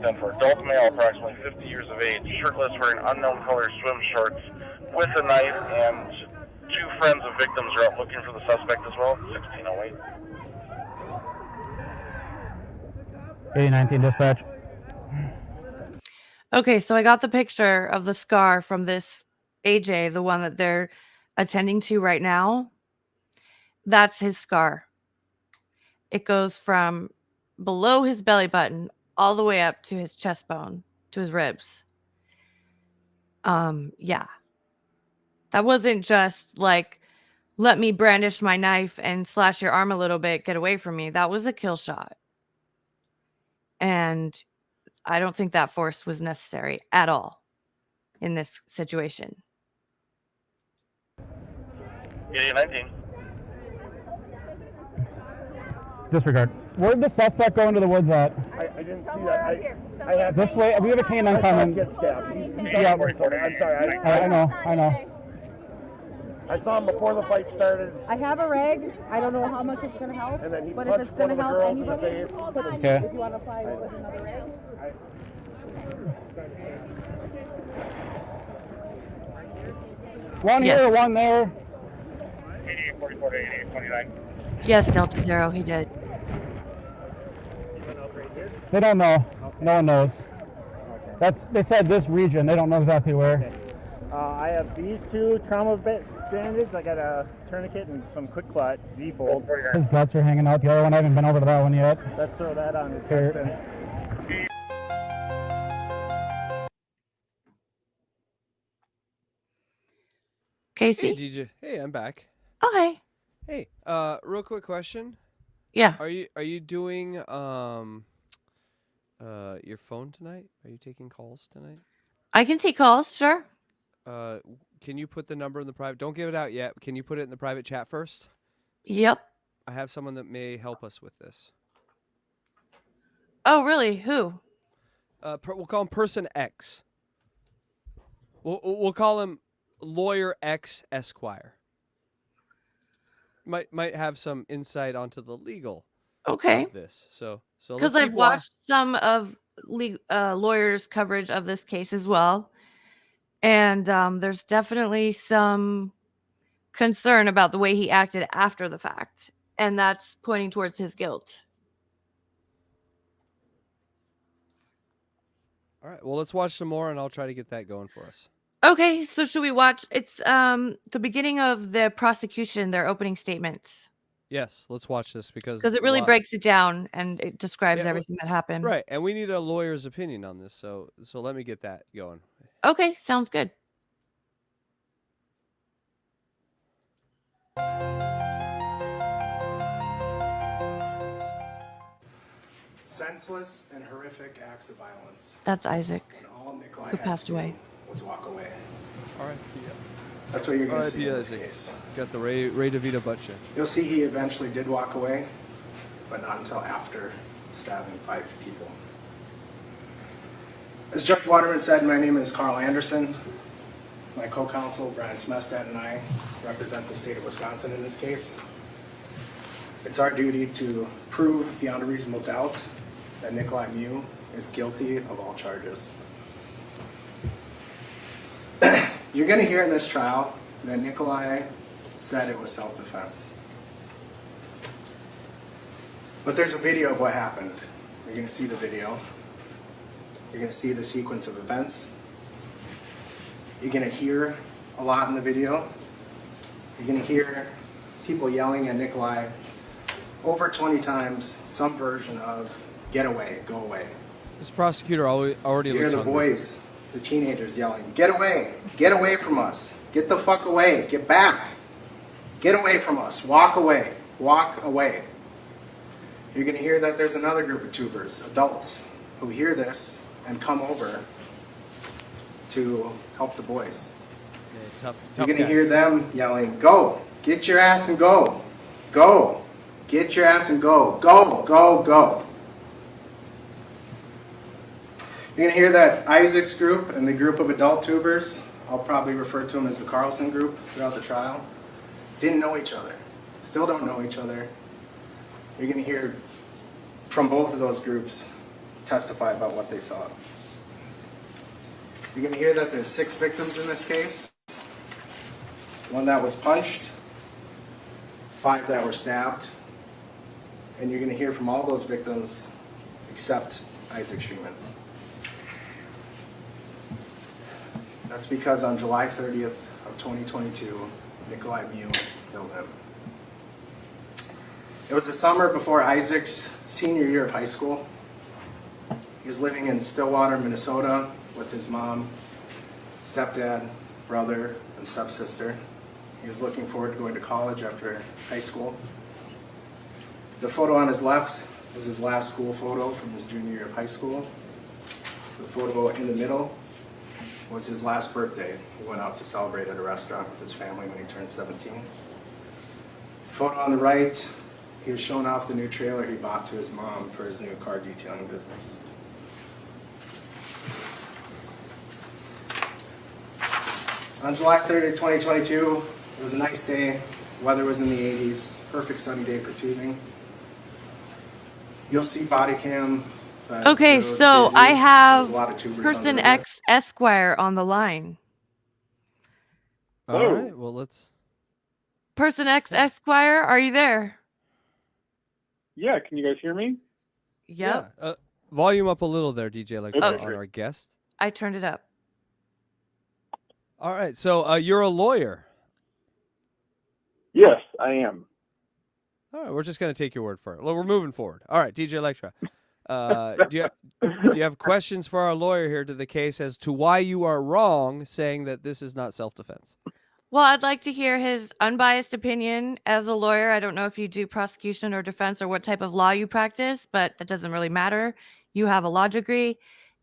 Then for adult male, approximately 50 years of age, shirtless, wearing unknown color swim shorts with a knife, and two friends of victims are out looking for the suspect as well. 1608. 8019 dispatch. okay, so I got the picture of the scar from this AJ, the one that they're attending to right now. That's his scar. It goes from below his belly button all the way up to his chest bone, to his ribs. Yeah. That wasn't just like, let me brandish my knife and slash your arm a little bit, get away from me. That was a kill shot. And I don't think that force was necessary at all in this situation. 8819. Disregard. Where'd the suspect go into the woods at? I didn't see that. I had This way. We have a canine coming. get stabbed. He's Yeah. 44. I'm sorry. I know. I saw him before the fight started, I have a rag. I don't know how much it's going to help, and then he but if punched it's one going of to the help girls in the anybody, face. Okay. if you want to apply with another rag. One Yes. here, one there. 8844 to 8829. Yes, Delta Zero, he did. They don't know. No one knows. They said this region. They don't know exactly where. I have these two trauma bandages. I got a tourniquet and some quick clot Z-fold. His guts are hanging out. The other one, I haven't been over to that one yet. Let's throw that on the Here. section. Casey. Hey, DJ. Hey, I'm back. Oh, hey. Hey, real quick question. Yeah. Are you doing your phone tonight? Are you taking calls tonight? I can take calls, sure. Can you put the number in the private? Don't give it out yet. Can you put it in the private chat first? Yep. I have someone that may help us with this. Oh, really? Who? We'll call him Person X. We'll call him Lawyer X Esquire. Might have some insight onto the legal Okay. of this. So Because I've watched some of lawyers' coverage of this case as well. And there's definitely some concern about the way he acted after the fact. And that's pointing towards his guilt. All right. Well, let's watch some more, and I'll try to get that going for us. Okay, so should we watch? It's the beginning of the prosecution, their opening statements. Yes, let's watch this because Because it really breaks it down and it describes Yeah, everything that happened. right, and we need a lawyer's opinion on this. So let me get that going. Okay, sounds good. Senseless and horrific acts of violence That's Isaac, and all neglect who passed away. was walk away. All right. That's what you're going to see in R.I.P. this Isaac. case. Got the Ray DeVito butt check. You'll see he eventually did walk away, but not until after stabbing 5 people. As Judge Waterman said, my name is Carl Anderson. My co-counsel, Brian Smestad, and I represent the state of Wisconsin in this case. It's our duty to prove beyond a reasonable doubt that Nikolai Mew is guilty of all charges. You're going to hear in this trial that Nikolai said it was self-defense. But there's a video of what happened. You're going to see the video. You're going to see the sequence of events. You're going to hear a lot in the video. You're going to hear people yelling at Nikolai over 20 times, some version of "get away, go away." This prosecutor already You hear looks the hungry. boys, the teenagers yelling, "Get away from us, get the fuck away, get back, get away from us, walk away, walk away." You're going to hear that there's another group of tubers, adults, who hear this and come over to help the boys. Yeah, tough You're going to guys. hear them yelling, "Go, get your ass and go, go, get your ass and go, go, go, go." You're going to hear that Isaac's group and the group of adult tubers, I'll probably refer to them as the Carlson group throughout the trial, didn't know each other, still don't know each other. You're going to hear from both of those groups testify about what they saw. You're going to hear that there's 6 victims in this case. 1 that was punched, 5 that were stabbed, and you're going to hear from all those victims except Isaac Schumann. That's because on July 30th of 2022, Nikolai Mew killed him. It was the summer before Isaac's senior year of high school. He was living in Stillwater, Minnesota with his mom, stepdad, brother, and stepsister. He was looking forward to going to college after high school. The photo on his left is his last school photo from his junior year of high school. The photo in the middle was his last birthday. He went out to celebrate at a restaurant with his family when he turned 17. The photo on the right, he was showing off the new trailer he bought to his mom for his new car detailing business. On July 30th, 2022, it was a nice day. Weather was in the 80s. Perfect sunny day for tubing. You'll see body cam. but Okay, it was so busy. I There have was a lot of tubers on Person the river. X Esquire on the line. All right. Well, let's. Person X Esquire, are you there? Yeah, can you guys hear me? Yep. Yeah. Volume up a little there, DJ, like Okay, on great. our guest. I turned it up. All right. So you're a lawyer. Yes, I am. All right. We're just going to take your word for it. Well, we're moving forward. All right, DJ Electra. Do you have questions for our lawyer here to the case as to why you are wrong saying that this is not self-defense? Well, I'd like to hear his unbiased opinion as a lawyer. I don't know if you do prosecution or defense or what type of law you practice, but that doesn't really matter. You have a law degree.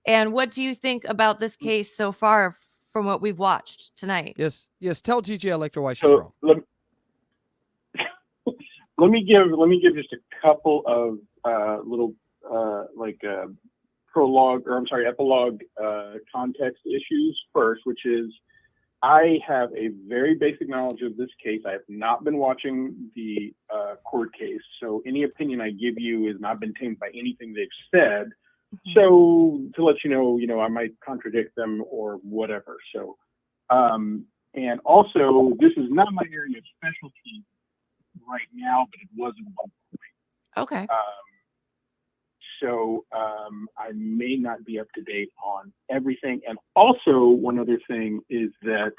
And what do you think about this case so far from what we've watched tonight? Yes. Tell DJ Electra why she's So wrong. let me give just a couple of little epilogue context issues first, which is I have a very basic knowledge of this case. I have not been watching the court case, so any opinion I give you has not been tainted by anything they've said. Mm-hmm. So to let you know, I might contradict them or whatever. So, and also, this is not my area of specialty right now, but it was at one point. Okay. So I may not be up to date on everything. And also, one other thing is that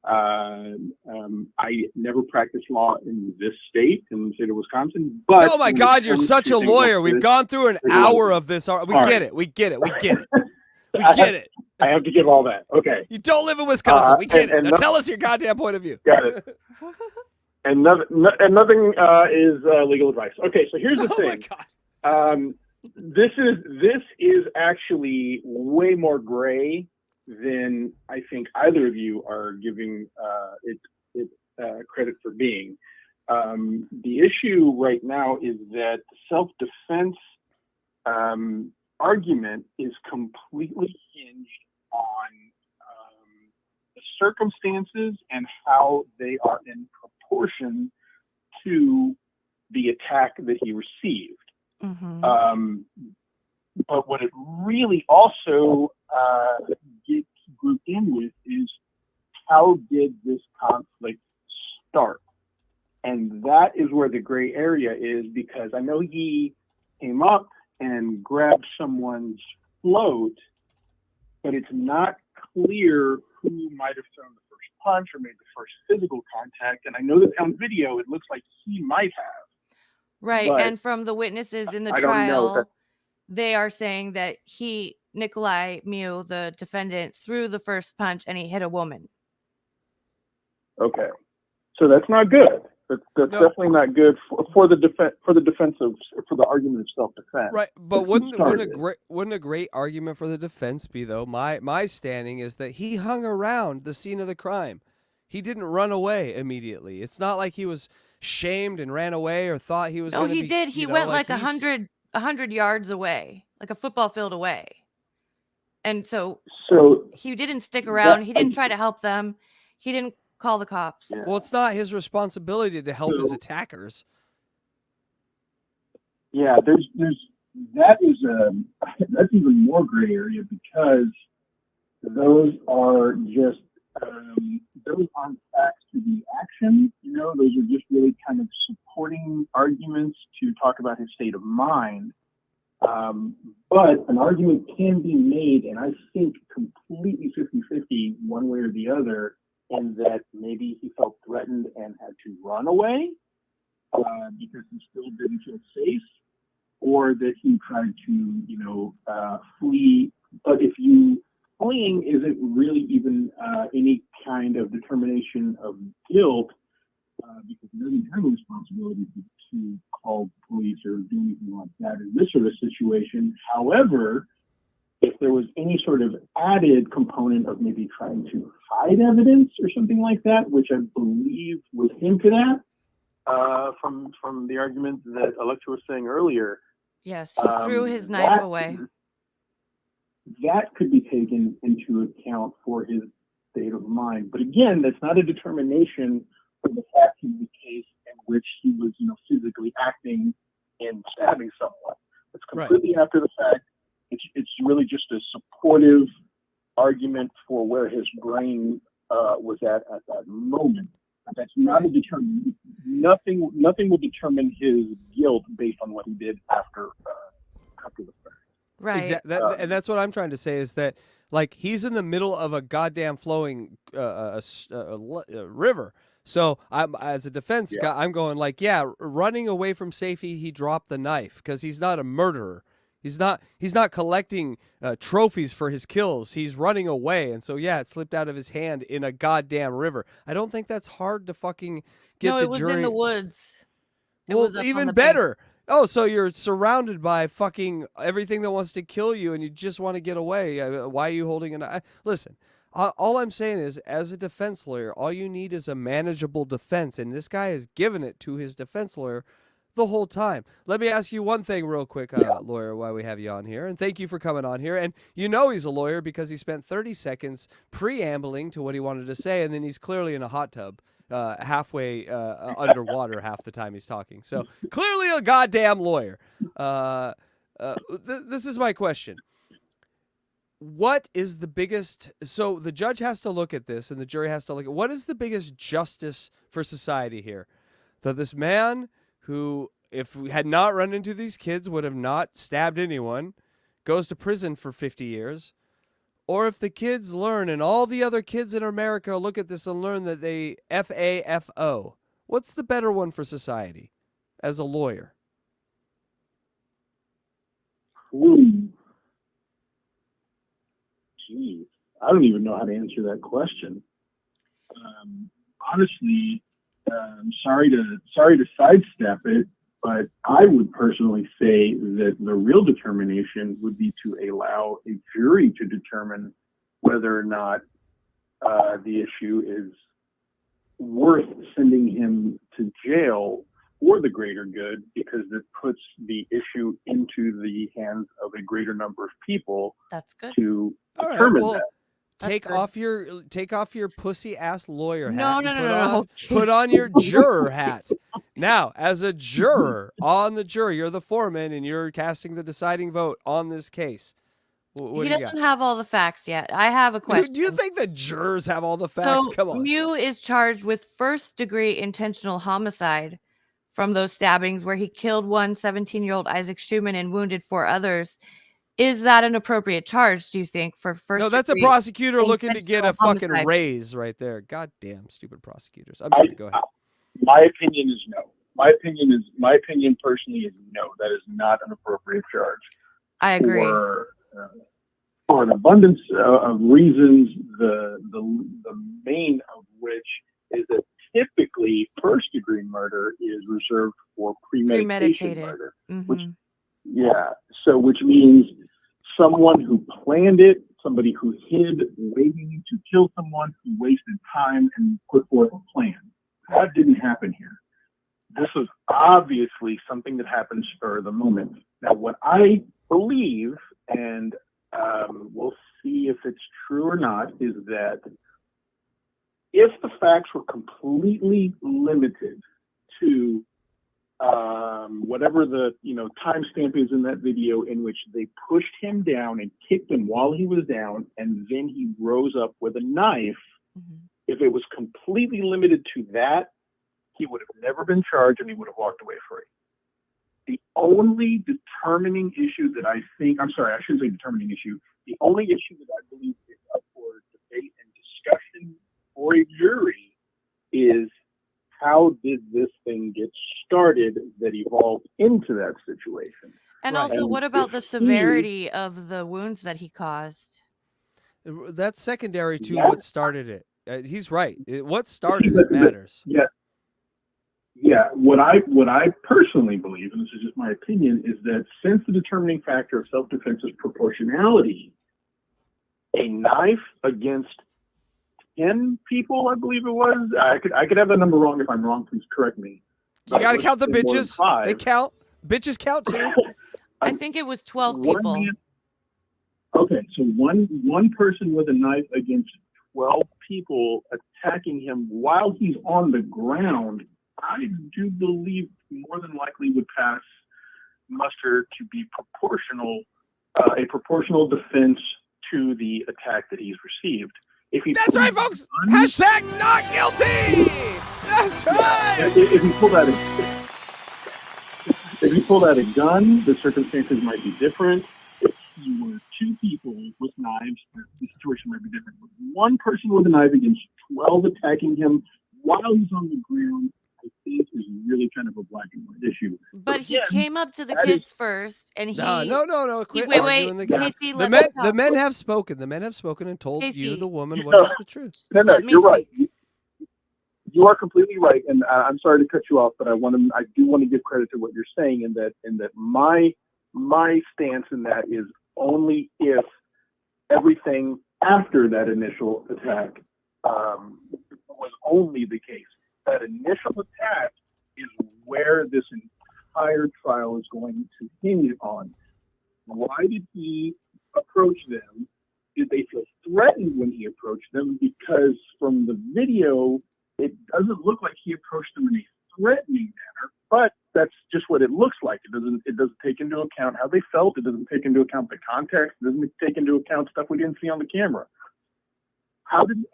I never practiced law in this state, in the state of Wisconsin. But oh my God, you're such a lawyer. We've gone through an hour of this. We get it. We get it. We get it. I have to give all that. Okay. You don't live in Wisconsin. We get it. Now tell us your goddamn point of view. Got it. And nothing is legal advice. Okay, so here's the thing. My God. This is actually way more gray than I think either of you are giving it credit for being. The issue right now is that the self-defense argument is completely hinged on the circumstances and how they are in proportion to the attack that he received. Mm-hmm. But what it really also gets grouped in with is how did this conflict start? And that is where the gray area is, because I know he came up and grabbed someone's float, but it's not clear who might have thrown the first punch or made the first physical contact. And I know that on video, it looks like he might have. Right. But And from the witnesses in the I don't know trial, that. they are saying that Nikolai Mew, the defendant, threw the first punch and he hit a woman. Okay, so that's not good. That's No. definitely not good for the the argument of self-defense. Right, but wouldn't a great argument for the defense be, though? My standing is that he hung around the scene of the crime. He didn't run away immediately. It's not like he was shamed and ran away or thought he was No, going to he be. did. He went like 100 yards away, like a football field away. And so he didn't stick around. He didn't try to help them. He didn't call the cops. Yeah. Well, it's not his responsibility to help his attackers. Yeah, that's even more gray area, because those are just those aren't facts to the action. Those are just really kind of supporting arguments to talk about his state of mind. But an argument can be made, and I think completely 50-50 one way or the other, in that maybe he felt threatened and had to run away because he still didn't feel safe, or that he tried to, flee. But if fleeing isn't really even any kind of determination of guilt, because he doesn't have a responsibility to call police or do anything like that in this sort of situation. However, if there was any sort of added component of maybe trying to hide evidence or something like that, which I believe was hinted at from the argument that Alexa was saying earlier. Yes, he threw his knife away. That could be taken into account for his state of mind. But again, that's not a determination for the facts in the case in which he was, physically acting and stabbing someone. It's completely after the fact. It's really just a supportive argument for where his brain was at that moment. That's not a determination. Nothing will determine his guilt based on what he did after the fact. Right. And that's what I'm trying to say, is that, like, he's in the middle of a goddamn flowing river. So I'm, as a defense guy, I'm going like, running away from safety, he dropped the knife because he's not a murderer. He's not collecting trophies for his kills. He's running away, and so it slipped out of his hand in a goddamn river. I don't think that's hard to fucking get the jury. No, it was in the woods. Well, even better. Oh, so you're surrounded by fucking everything that wants to kill you, and you just want to get away. Why are you holding a knife? Listen, all I'm saying is, as a defense lawyer, all you need is a manageable defense, and this guy has given it to his defense lawyer the whole time. Let me ask you one thing real quick, lawyer, while we have you on here, and thank you for coming on here. And he's a lawyer because he spent 30 seconds preambling to what he wanted to say, and then he's clearly in a hot tub, halfway underwater half the time he's talking. So clearly a goddamn lawyer. This is my question. What is the biggest, so the judge has to look at this and the jury has to look at, what is the biggest justice for society here? That this man who, if we had not run into these kids, would have not stabbed anyone, goes to prison for 50 years, or if the kids learn and all the other kids in America look at this and learn that they FAFO, what's the better one for society as a lawyer? Geez, I don't even know how to answer that question. Honestly, sorry to sidestep it, but I would personally say that the real determination would be to allow a jury to determine whether or not the issue is worth sending him to jail for the greater good, because it puts the issue into the hands of a greater number of people. That's good. To All right, determine well, that. take off your pussy ass lawyer No, hat. no, and no, no, no. Put on your juror hat. Now, as a juror on the jury, you're the foreman and you're casting the deciding vote on this case. What He do you doesn't got? have all the facts yet. I have a question. Do you think the jurors have all the facts? So Come on. Mew is charged with first-degree intentional homicide from those stabbings where he killed one 17-year-old Isaac Schumann and wounded 4 others. Is that an appropriate charge, do you think, for first No, that's a degree prosecutor looking to get a intentional fucking homicide? raise right there. Goddamn stupid prosecutors. I'm sorry, go ahead. My opinion is no. My opinion personally is no. That is not an appropriate charge. I agree. For an abundance of reasons, the main of which is that typically first degree murder is reserved for premeditation murder. Which means someone who planned it, somebody who hid waiting to kill someone, who wasted time and put forth a plan. That didn't happen here. This was obviously something that happened spur of the moment. Now, what I believe, and we'll see if it's true or not, is that if the facts were completely limited to whatever the timestamp is in that video, in which they pushed him down and kicked him while he was down, and then he rose up with a knife. If it was completely limited to that, he would have never been charged and he would have walked away free. The only determining issue that I think, I'm sorry, I shouldn't say determining issue. The only issue that I believe is up for debate and discussion for a jury is, how did this thing get started that evolved into that situation? And also, what about the severity of the wounds that he caused? That's secondary to what started it. He's right. What started it matters. Yeah. What I personally believe, and this is just my opinion, is that since the determining factor of self-defense is proportionality, a knife against 10 people, I believe it was. I could have the number wrong. If I'm wrong, please correct me. You got to count the bitches. They count. Bitches count too. I think it was 12 people. Okay, so one person with a knife against 12 people attacking him while he's on the ground, I do believe more than likely would pass muster to be proportional, a proportional defense to the attack that he's received. That's right, folks. Hashtag not guilty. That's right. If you pull out a gun, the circumstances might be different. If you were 2 people with knives, the situation might be different. But one person with a knife against 12 attacking him while he's on the ground, I think is really kind of a black and white issue. But he came up to the kids first, and he no. Quit wait, arguing the guy. Casey, The men have spoken. The men have spoken and told Casey, you, the woman, what is the truth. No, you're right. You are completely right, and I'm sorry to cut you off, but I do want to give credit to what you're saying, in that my stance in that is only if everything after that initial attack was only the case. That initial attack is where this entire trial is going to hinge on. Why did he approach them? Did they feel threatened when he approached them? Because from the video, it doesn't look like he approached them in a threatening manner, but that's just what it looks like. It doesn't take into account how they felt. It doesn't take into account the context. It doesn't take into account stuff we didn't see on the camera. How did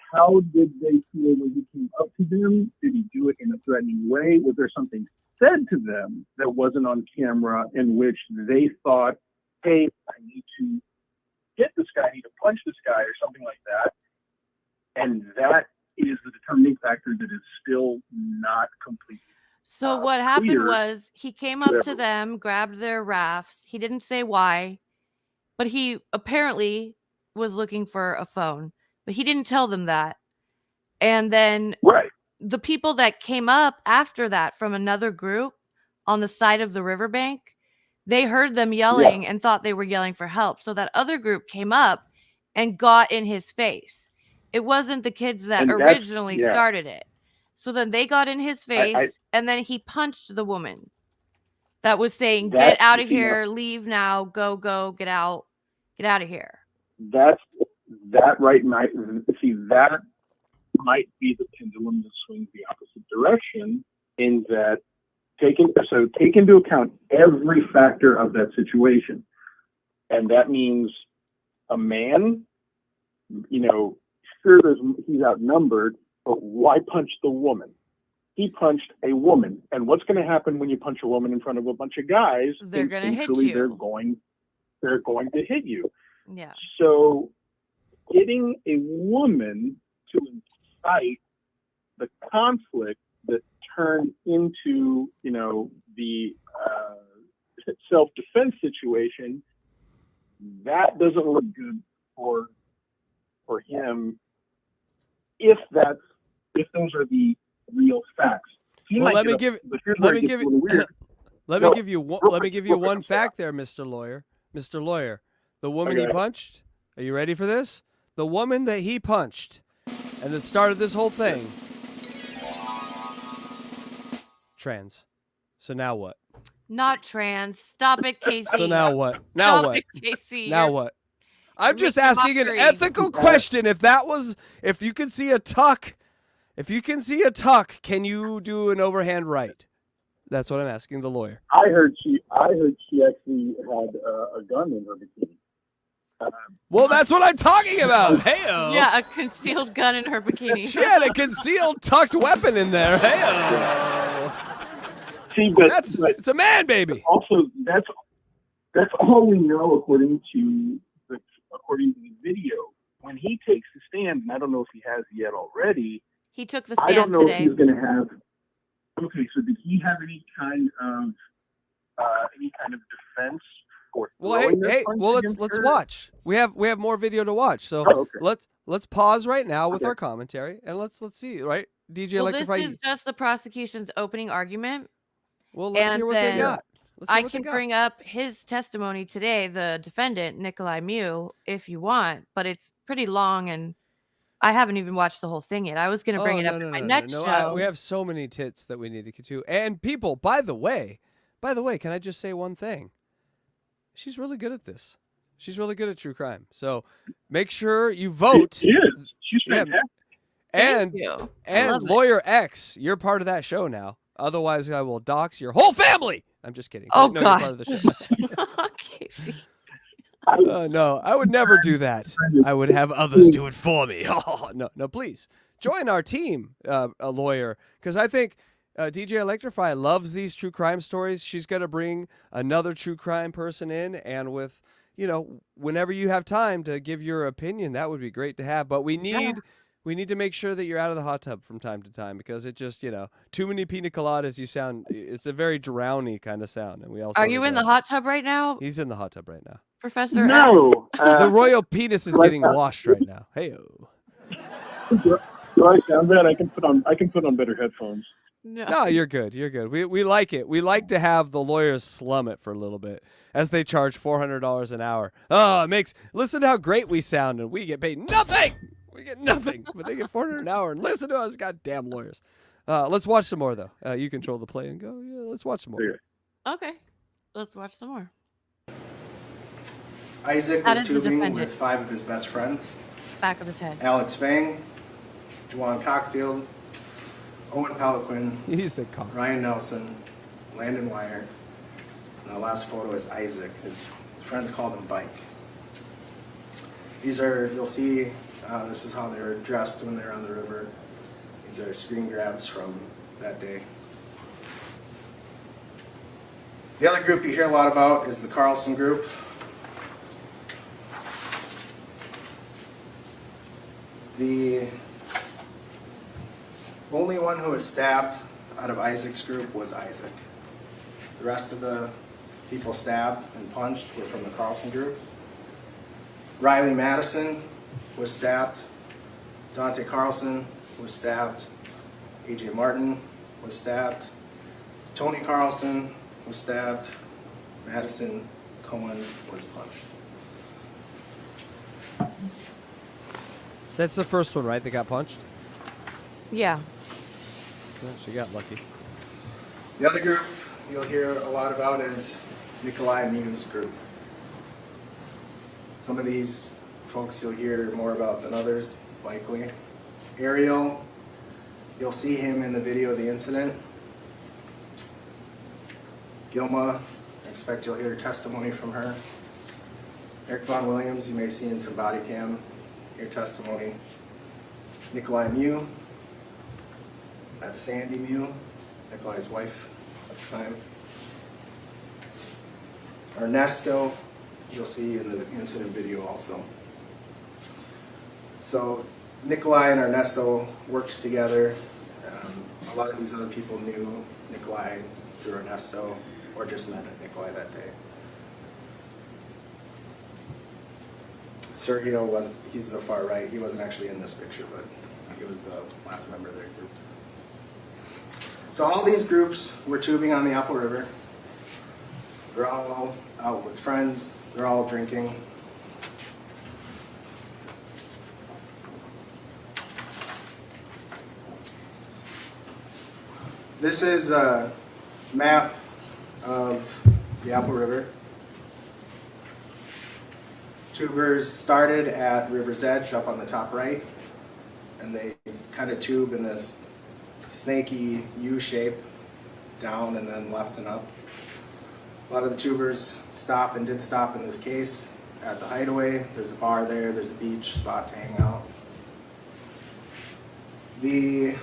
they feel when he came up to them? Did he do it in a threatening way? Was there something said to them that wasn't on camera in which they thought, hey, I need to hit this guy, I need to punch this guy, or something like that? And that is the determining factor that is still not completely. So what happened was, he came up to them, grabbed their rafts. He didn't say why, but he apparently was looking for a phone, but he didn't tell them that. And then the people that came up after that from another group on the side of the riverbank, they heard them yelling and thought they were yelling for help. So that other group came up and got in his face. It wasn't the kids that And that's, originally yeah, started it. So then they got in his face, I and then he punched the woman that was saying, that, "Get out of see, now, here, leave now, go, get out of here." that's, that right might, see, that might be the pendulum that swings the opposite direction, in that take into account every factor of that situation. And that means a man, sure, he's outnumbered, but why punch the woman? He punched a woman. And what's going to happen when you punch a woman in front of a bunch of guys? They're going to hit Instinctually, you. they're going to hit you. Yeah. So getting a woman to incite the conflict that turned into, the self-defense situation, that doesn't look good for him, if those are the real facts. Well, let me give you one fact there, Mr. Lawyer. Mr. Lawyer, the woman he punched, are you ready for this? The woman that he punched and that started this whole thing, trans. So now what? Not trans. Stop it, Casey. So now what? Now Stop what? it, Casey. Now what? I'm just asking an ethical question. If you can see a tuck, can you do an overhand right? That's what I'm asking the lawyer. I heard she actually had a gun in her bikini. Well, that's what I'm talking about. Hey-o. Yeah, a concealed gun in her bikini. She had a concealed tucked weapon in there. Hey-o. See, but it's a man baby. Also, that's all we know according to the video. When he takes the stand, and I don't know if he has yet already. He took the stand today. I don't know today. if he's going to have. Okay, so did he have any kind of defense for? Well, let's watch. We have more video to watch. So let's pause right now with our commentary and let's see. Right, DJ Electrify. This is just the prosecution's opening argument. Well, let's hear what they got. I can bring up his testimony today, the defendant, Nikolai Mew, if you want, but it's pretty long and I haven't even watched the whole thing yet. I was going to bring it up in my next show. We have so many tits that we need to get to. And people, by the way, can I just say one thing? She's really good at this. She's really good at true crime. So make sure you vote. She is. She's fantastic. Thank you. And Lawyer X, you're part of that show now. Otherwise, I will dox your whole family. I'm just kidding. Oh, no, gosh. You're part of the show. Casey. No, I would never do that. I would have others do it for me. No, please. Join our team, a lawyer, because I think DJ Electrify loves these true crime stories. She's going to bring another true crime person in, and with, whenever you have time to give your opinion, that would be great to have. But we need to make sure that you're out of the hot tub from time to time, because it just, too many pina coladas, it's a very drowny kind of sound. And we also Are you in the hot tub right now? He's in the hot tub right now. Professor No. The royal penis is getting washed right now. Hey-o. Do I sound bad? I can put on better headphones. No, you're good. You're good. We like it. We like to have the lawyers slum it for a little bit as they charge $400 an hour. Oh, listen to how great we sound, and we get paid nothing. We get nothing, but they get $400 an hour. And listen to us, goddamn lawyers. Let's watch some more, though. You control the play and go. Yeah, let's watch some more. Okay, let's watch some more. Isaac was tubing with 5 of his best friends. Back of his head. Alex Fang, Juwan Cockfield, Owen Peliquin, Ryan Nelson, Landon Wire, and the last photo is Isaac. His friends called him Bike. You'll see, this is how they were dressed when they were on the river. These are screen grabs from that day. The other group you hear a lot about is the Carlson group. The only one who was stabbed out of Isaac's group was Isaac. The rest of the people stabbed and punched were from the Carlson group. Riley Madison was stabbed. Dante Carlson was stabbed. AJ Martin was stabbed. Tony Carlson was stabbed. Madison Cohen was punched. That's the first one, right? That got punched? Yeah. Well, she got lucky. The other group you'll hear a lot about is Nikolai Mew's group. Some of these folks you'll hear more about than others, likely. Ariel, you'll see him in the video of the incident. Gilma, I expect you'll hear testimony from her. Eric Von Williams, you may see in some body cam, hear testimony. Nikolai Mew, that's Sandy Mew, Nikolai's wife at the time. Ernesto, you'll see in the incident video also. So Nikolai and Ernesto worked together. A lot of these other people knew Nikolai through Ernesto or just met Nikolai that day. Sergio he's the far right. He wasn't actually in this picture, but he was the last member of their group. So all these groups were tubing on the Apple River. They're all out with friends. They're all drinking. This is a map of the Apple River. Tubers started at River's Edge up on the top right, and they kind of tube in this snaky U shape down and then left and up. A lot of the tubers stop and did stop in this case at the Hideaway. There's a bar there, there's a beach spot to hang out. The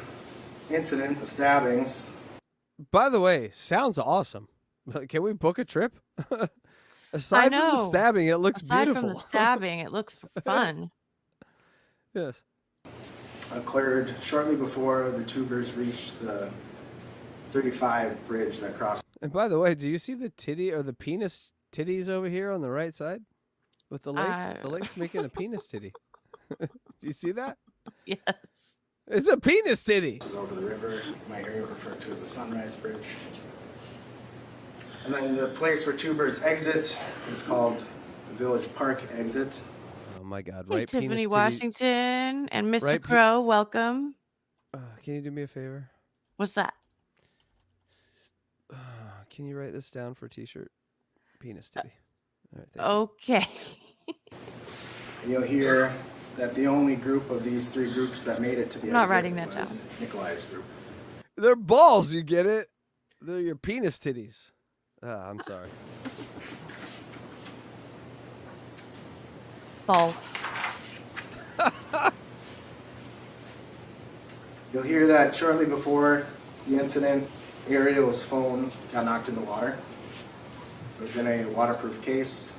incident, the stabbings. By the way, sounds awesome. Can we book a trip? Aside from the stabbing, it looks beautiful. Aside from the stabbing, it looks fun. Yes. Occurred shortly before the tubers reached the 35 bridge that crossed. And by the way, do you see the titty or the penis titties over here on the right side with the lake? The lake's making a penis titty. Do you see that? Yes. It's a penis titty. Over the river, you might hear it referred to as the Sunrise Bridge. And then the place where tubers exit is called the Village Park exit. Oh my God! Hey, Right, Tiffany penis Washington and Mr. Right, Crow, welcome. Can you do me a favor? What's that? Can you write this down for a T-shirt? Penis titty. All right, okay. And you'll hear that the only group of these three groups that made it to the I'm not exit writing that was down. Nikolai's group. They're balls, you get it? They're your penis titties. I'm sorry. Balls. You'll hear that shortly before the incident, Ariel's phone got knocked in the water. It was in a waterproof case.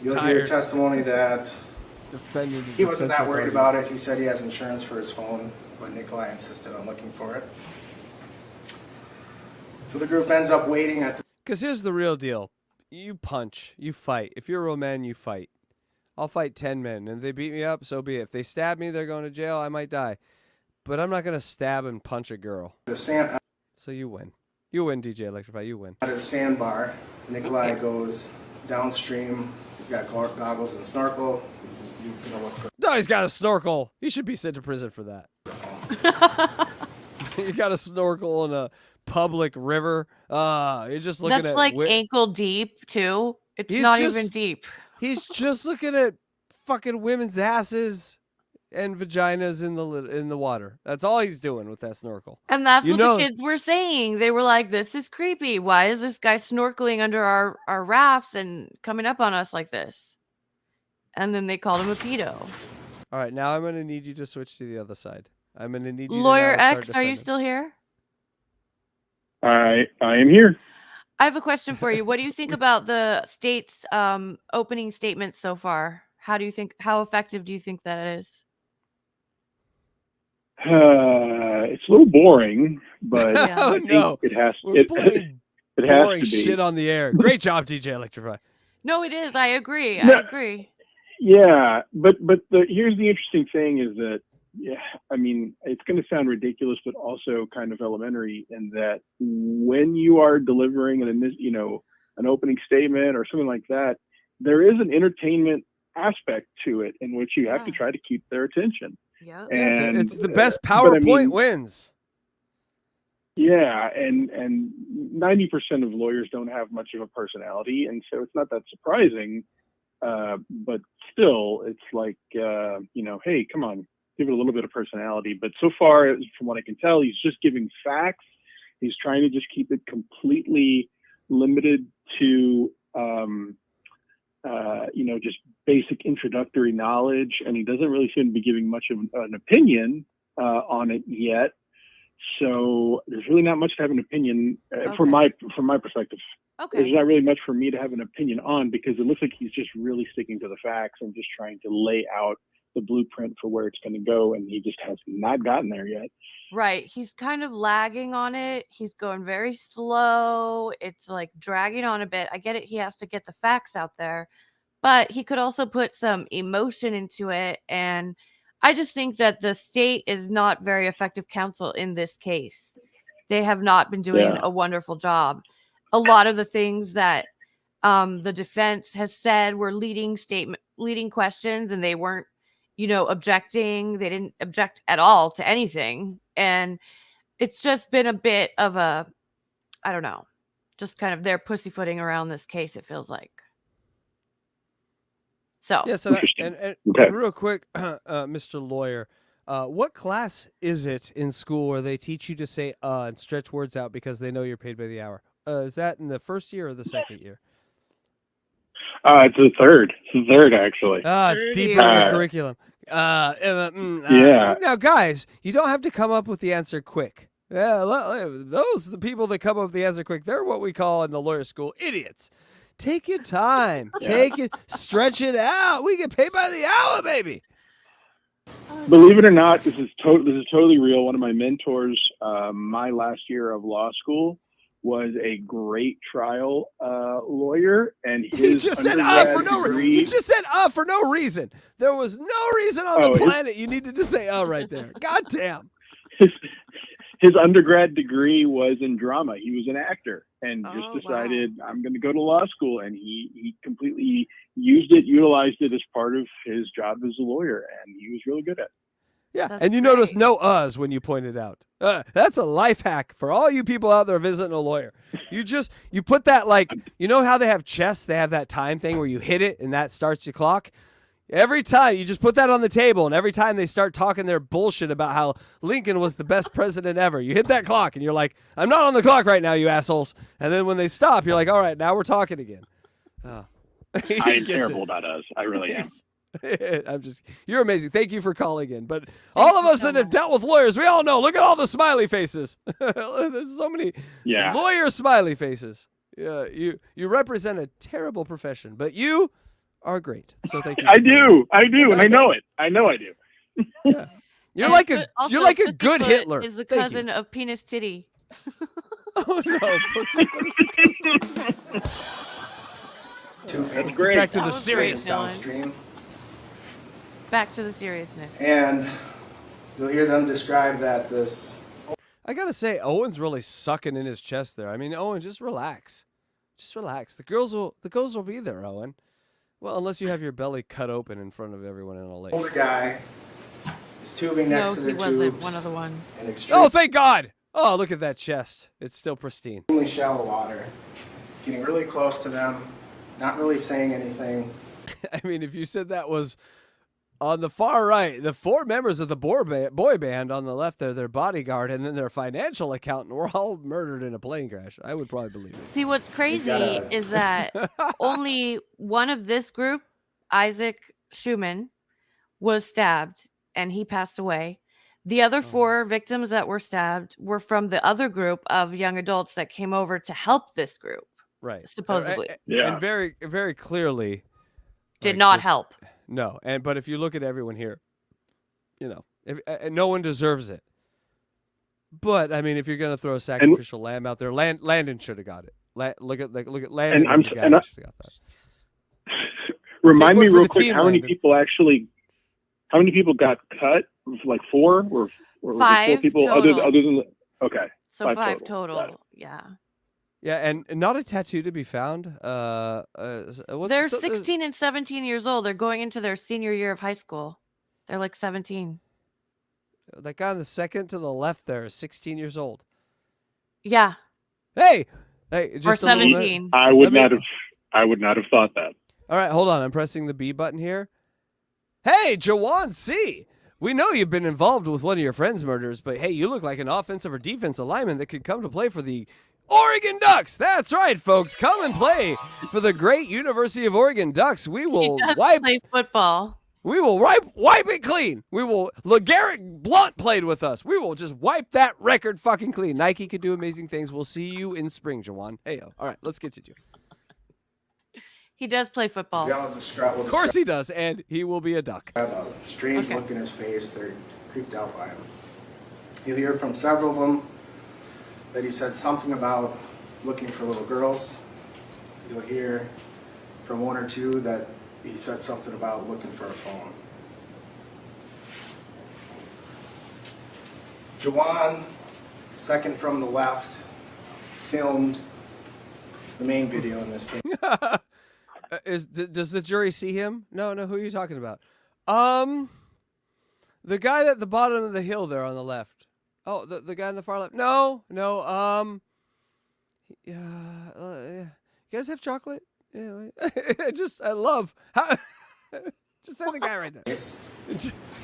You'll hear testimony that he wasn't that worried about it. He said he has insurance for his phone, but Nikolai insisted on looking for it. So the group ends up waiting at the... Because here's the real deal. You punch. You fight. If you're a real man, you fight. I'll fight 10 men. And if they beat me up, so be it. If they stab me, they're going to jail. I might die. But I'm not going to stab and punch a girl. So you win. You win, DJ Electrify. You win. At a sandbar, Nikolai goes downstream. He's got goggles and snorkel. He's going to look for... No, he's got a snorkel. He should be sent to prison for that. You got a snorkel in a public river. You're just looking at... That's like ankle deep, too. It's not even deep. He's just looking at fucking women's asses and vaginas in the water. That's all he's doing with that snorkel. And that's what the kids were saying. They were like, this is creepy. Why is this guy snorkeling under our rafts and coming up on us like this? And then they called him a pedo. All right, now I'm going to need you to switch to the other side. I'm going to need you Lawyer to now start X, are you defending. still here? I am here. I have a question for you. What do you think about the state's opening statements so far? How effective do you think that is? It's a little boring, but Oh, no. it has We're it has boring to be. shit on the air. Great job, DJ Electrify. No, it is. I agree. No. I agree. Yeah, but here's the interesting thing is that, yeah, I mean, it's going to sound ridiculous, but also kind of elementary in that when you are delivering an opening statement or something like that, there is an entertainment aspect to it in which you have to try to keep their attention. Yeah. And it's the best but I PowerPoint mean, wins. yeah, and 90% of lawyers don't have much of a personality, and so it's not that surprising. But still, it's like, hey, come on, give it a little bit of personality. But so far, from what I can tell, he's just giving facts. He's trying to just keep it completely limited to, just basic introductory knowledge, and he doesn't really seem to be giving much of an opinion on it yet. So there's really not much to have an opinion from my perspective. Okay. There's not really much for me to have an opinion on, because it looks like he's just really sticking to the facts and just trying to lay out the blueprint for where it's going to go, and he just has not gotten there yet. Right. He's kind of lagging on it. He's going very slow. It's like dragging on a bit. I get it. He has to get the facts out there, but he could also put some emotion into it. And I just think that the state is not very effective counsel in this case. They have not been doing a wonderful job. A lot of the things that the defense has said were leading questions, and they weren't, objecting. They didn't object at all to anything. And it's just been a bit of a, I don't know, just kind of their pussyfooting around this case, it feels like. So, Yes, and real quick, Mr. Lawyer, what class is it in school where they teach you to say and stretch words out because they know you're paid by the hour? Is that in the first year or the second year? It's the third. It's the third, actually. It's deeper in the curriculum. Yeah. Now, guys, you don't have to come up with the answer quick. The people that come up with the answer quick, they're what we call in the lawyer school idiots. Take your time. Stretch it out. We get paid by the hour, baby. Believe it or not, this is totally real. One of my mentors, my last year of law school, was a great trial lawyer, and his You just said for no reason. You just said for no reason. There was no reason on the planet you needed to say right there. God damn. His undergrad degree was in drama. He was an actor, and just decided, I'm going to go to law school, and he completely utilized it as part of his job as a lawyer, and he was really good at it. Yeah, That's and you great. notice no when you point it out. That's a life hack for all you people out there visiting a lawyer. You put that, like, you know how they have chess? They have that time thing where you hit it and that starts your clock. Every time you just put that on the table, and every time they start talking their bullshit about how Lincoln was the best president ever, you hit that clock and you're like, I'm not on the clock right now, you assholes. And then when they stop, you're like, all right, now we're talking again. I am terrible about us. I really am. You're amazing. Thank you for calling in. But all of us that have dealt with lawyers, we all know. Look at all the smiley faces. There's so many lawyer smiley faces. Yeah, you represent a terrible profession, but you are great. So thank you. I do, and I know it. I know I do. Yeah. You're like a good Hitler. Is the cousin of Penis Titty. Oh no, Pussyfoot That's great. Back to the serious downstream. Back to the seriousness. And you'll hear them describe that this. I gotta say, Owen's really sucking in his chest there. I mean, Owen, just relax. Just relax. The girls will be there, Owen. Well, unless you have your belly cut open in front of everyone in a lake. Older guy is tubing next to the No, he wasn't one of the ones. Oh, thank God! Oh, look at that chest. It's still pristine. Extremely shallow water. Getting really close to them, not really saying anything. I mean, if you said that was on the far right, the four members of the boy band on the left there, their bodyguard, and then their financial accountant were all murdered in a plane crash, I would probably believe it. See, what's crazy is that only one of this group, Isaac Schumann, was stabbed, and he passed away. The other four victims that were stabbed were from the other group of young adults that came over to help this group. Right. Supposedly. And very, very clearly did not help. No. But if you look at everyone here, no one deserves it. But I mean, if you're going to throw a sacrificial lamb out there, Landon should have got it. Look at Landon. And should have got that. Remind me real quick, how many people got cut? Like four or 5 4 people total. other than okay. So 5 total. Yeah. Yeah, and not a tattoo to be found. They're 16 and 17 years old. They're going into their senior year of high school. They're like 17. That guy on the second to the left there is 16 years old. Yeah. Hey, Or just a little bit. 17. I would not have thought that. All right, hold on. I'm pressing the B button here. Hey, Jawan C. We know you've been involved with one of your friend's murders, but hey, you look like an offensive or defensive lineman that could come to play for the Oregon Ducks. That's right, folks. Come and play for the great University of Oregon Ducks. We will play football. We will wipe it clean. We will. LeGarrette Blount played with us. We will just wipe that record fucking clean. Nike could do amazing things. We'll see you in spring, Jawan. Hey, all right, let's get to you. He does play football. Of course he does, and he will be a duck. Have a strange look in his face. They're creeped out by him. You'll hear from several of them that he said something about looking for little girls. You'll hear from one or two that he said something about looking for a phone. Jawan, second from the left, filmed the main video in this case. Does the jury see him? No. Who are you talking about? The guy at the bottom of the hill there on the left. Oh, the guy on the far left. No. You guys have chocolate? Yeah. I love how. Just say the guy right there.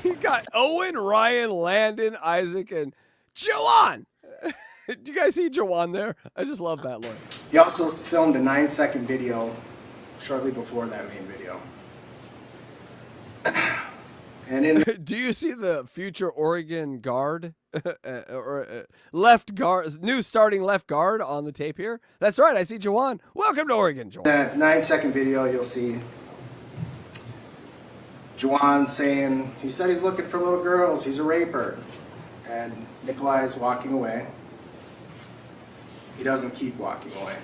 You got Owen, Ryan, Landon, Isaac, and Jawan. Do you guys see Jawan there? I just love that look. He also filmed a 9-second video shortly before that main video. And in do you see the future Oregon guard or left guard, new starting left guard on the tape here? That's right. I see Jawan. Welcome to Oregon, Jawan. that 9-second video, you'll see Jawan saying, he said he's looking for little girls, he's a raper. And Nikolai is walking away. He doesn't keep walking away.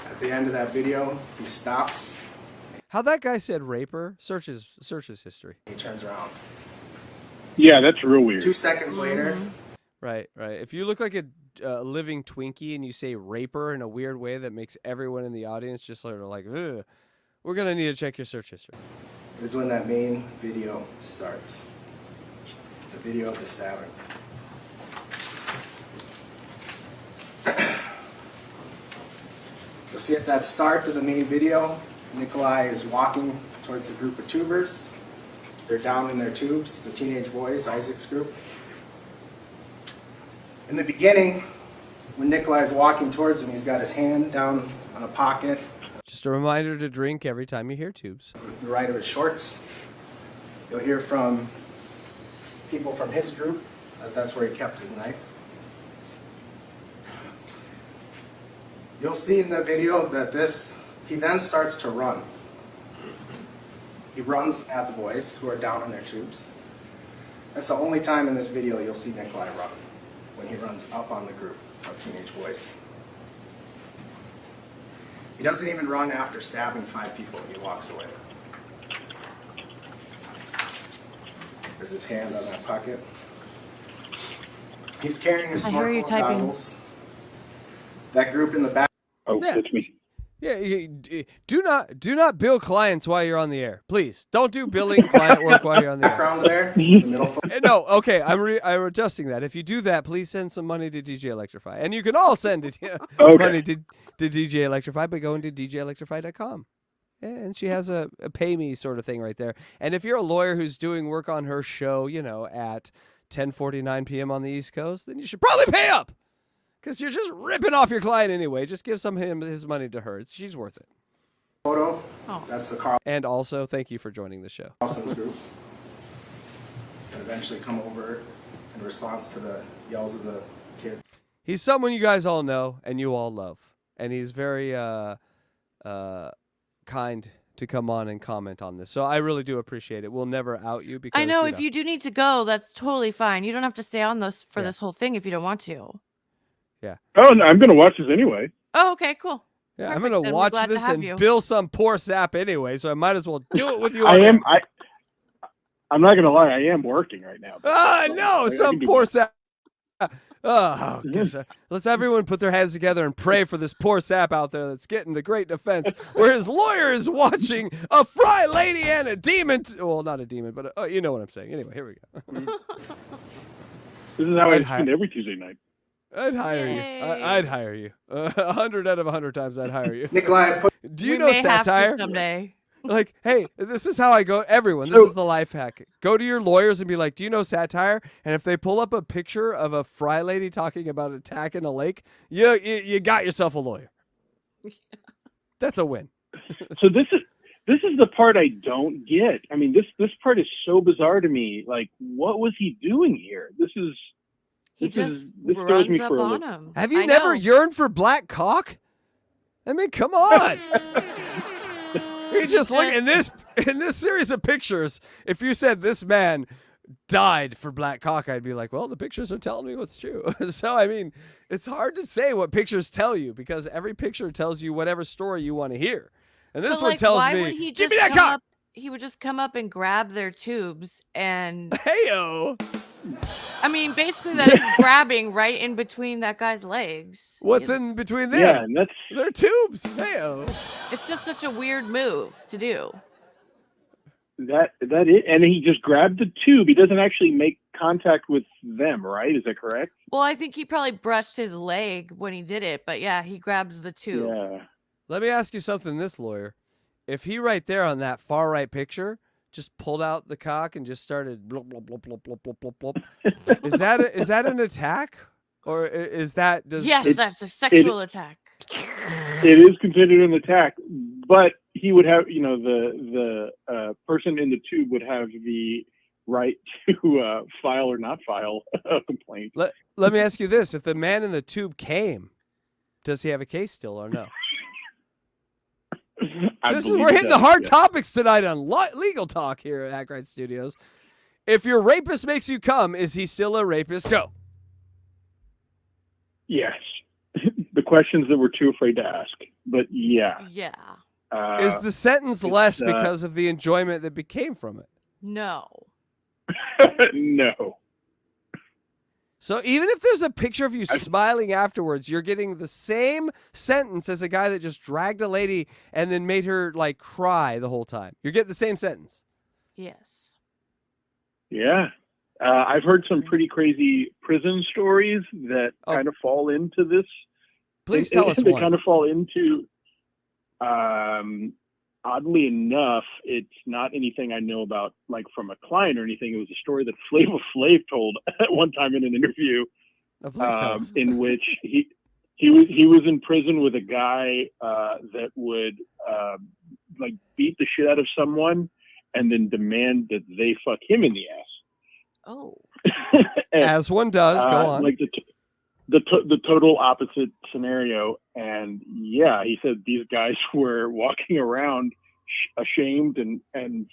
At the end of that video, he stops. How that guy said raper? Search his history. He turns around. Yeah, that's real weird. 2 seconds later. Right. If you look like a living Twinkie and you say raper in a weird way that makes everyone in the audience just sort of like, ugh, we're going to need to check your search history. Is when that main video starts. The video of the stabbings. You'll see at that start of the main video, Nikolai is walking towards the group of tubers. They're down in their tubes, the teenage boys, Isaac's group. In the beginning, when Nikolai is walking towards him, he's got his hand down on a pocket. Just a reminder to drink every time you hear tubes. The right of his shorts. You'll hear from people from his group that that's where he kept his knife. You'll see in the video that he then starts to run. He runs at the boys who are down in their tubes. That's the only time in this video you'll see Nikolai run, when he runs up on the group of teenage boys. He doesn't even run after stabbing 5 people. He walks away. There's his hand on that pocket. He's carrying his snorkel goggles. That group in the back. Oh, that's me. Yeah, do not bill clients while you're on the air. Please don't do billing client work while you're on the air. Background there, the middle. No, okay, I'm adjusting that. If you do that, please send some money to DJ Electrify, and you can all send it money to DJ Electrify by going to djelectrify.com. And she has a pay me sort of thing right there. And if you're a lawyer who's doing work on her show, at 10:49 p.m. on the East Coast, then you should probably pay up. Because you're just ripping off your client anyway. Just give some of his money to her. She's worth it. Photo. That's the Carl. And also, thank you for joining the show. Carlson's group. And eventually come over in response to the yells of the kids. He's someone you guys all know and you all love. And he's very kind to come on and comment on this. So I really do appreciate it. We'll never out you because I know if you do need to go, that's totally fine. You don't have to stay on this for this whole thing if you don't want to. Yeah. Oh, no, I'm going to watch this anyway. Oh, okay, cool. Yeah, Perfect. I'm going to watch this and bill some poor sap anyway, so I might as well do it with you. I'm not going to lie. I am working right now. No, some poor sap. Oh, let's everyone put their hands together and pray for this poor sap out there that's getting the great defense, where his lawyer is watching a fry lady and a demon. Well, not a demon, but you know what I'm saying. Anyway, here we go. This is how I spend every Tuesday night. I'd hire you. I'd hire you. 100 out of 100 times I'd hire you. Nikolai, do you know satire? Have to someday. Like, hey, this is how I go. Everyone, this is the life hack. Go to your lawyers and be like, do you know satire? And if they pull up a picture of a fry lady talking about attacking a lake, you got yourself a lawyer. That's a win. So this is the part I don't get. I mean, this part is so bizarre to me. Like, what was he doing here? This throws me up for a on loop. him. Have you never yearned for black cock? I mean, come on. You just look in this series of pictures. If you said this man died for black cock, I'd be like, well, the pictures are telling me what's true. So, I mean, it's hard to say what pictures tell you because every picture tells you whatever story you want to hear. And this one tells me, give me that cock. He would just come up and grab their tubes and... Hey-o. I mean, basically that is grabbing right in between that guy's legs. What's in between them? Yeah, and they're tubes. Hey-o. It's just such a weird move to do. That is, and he just grabbed the tube. He doesn't actually make contact with them, right? Is that correct? Well, I think he probably brushed his leg when he did it, but yeah, he grabs the tube. Yeah. Let me ask you something, this lawyer. If he right there on that far right picture just pulled out the cock and just started blop, blop, blop, blop, blop, blop, blop, blop, is that an attack? Or is that... Yes, that's a sexual attack. It is considered an attack, but he would have, the person in the tube would have the right to file or not file a complaint. Let me ask you this. If the man in the tube came, does he have a case still or no? We're hitting the hard topics tonight on legal talk here at Hackride Studios. If your rapist makes you come, is he still a rapist? Go. Yes. The questions that we're too afraid to ask, but yeah. Yeah. Is the sentence less because of the enjoyment that became from it? No. No. So even if there's a picture of you smiling afterwards, you're getting the same sentence as a guy that just dragged a lady and then made her like cry the whole time. You're getting the same sentence. Yes. Yeah. I've heard some pretty crazy prison stories that kind of fall into this. Please tell us They one. kind of fall into, oddly enough, it's not anything I know about, like from a client or anything. It was a story that Flavor Flav told at one time in an interview, in which he was in prison with a guy that would like beat the shit out of someone and then demand that they fuck him in the ass. Oh. As one does. Go on. Like the total opposite scenario. And yeah, he said these guys were walking around ashamed and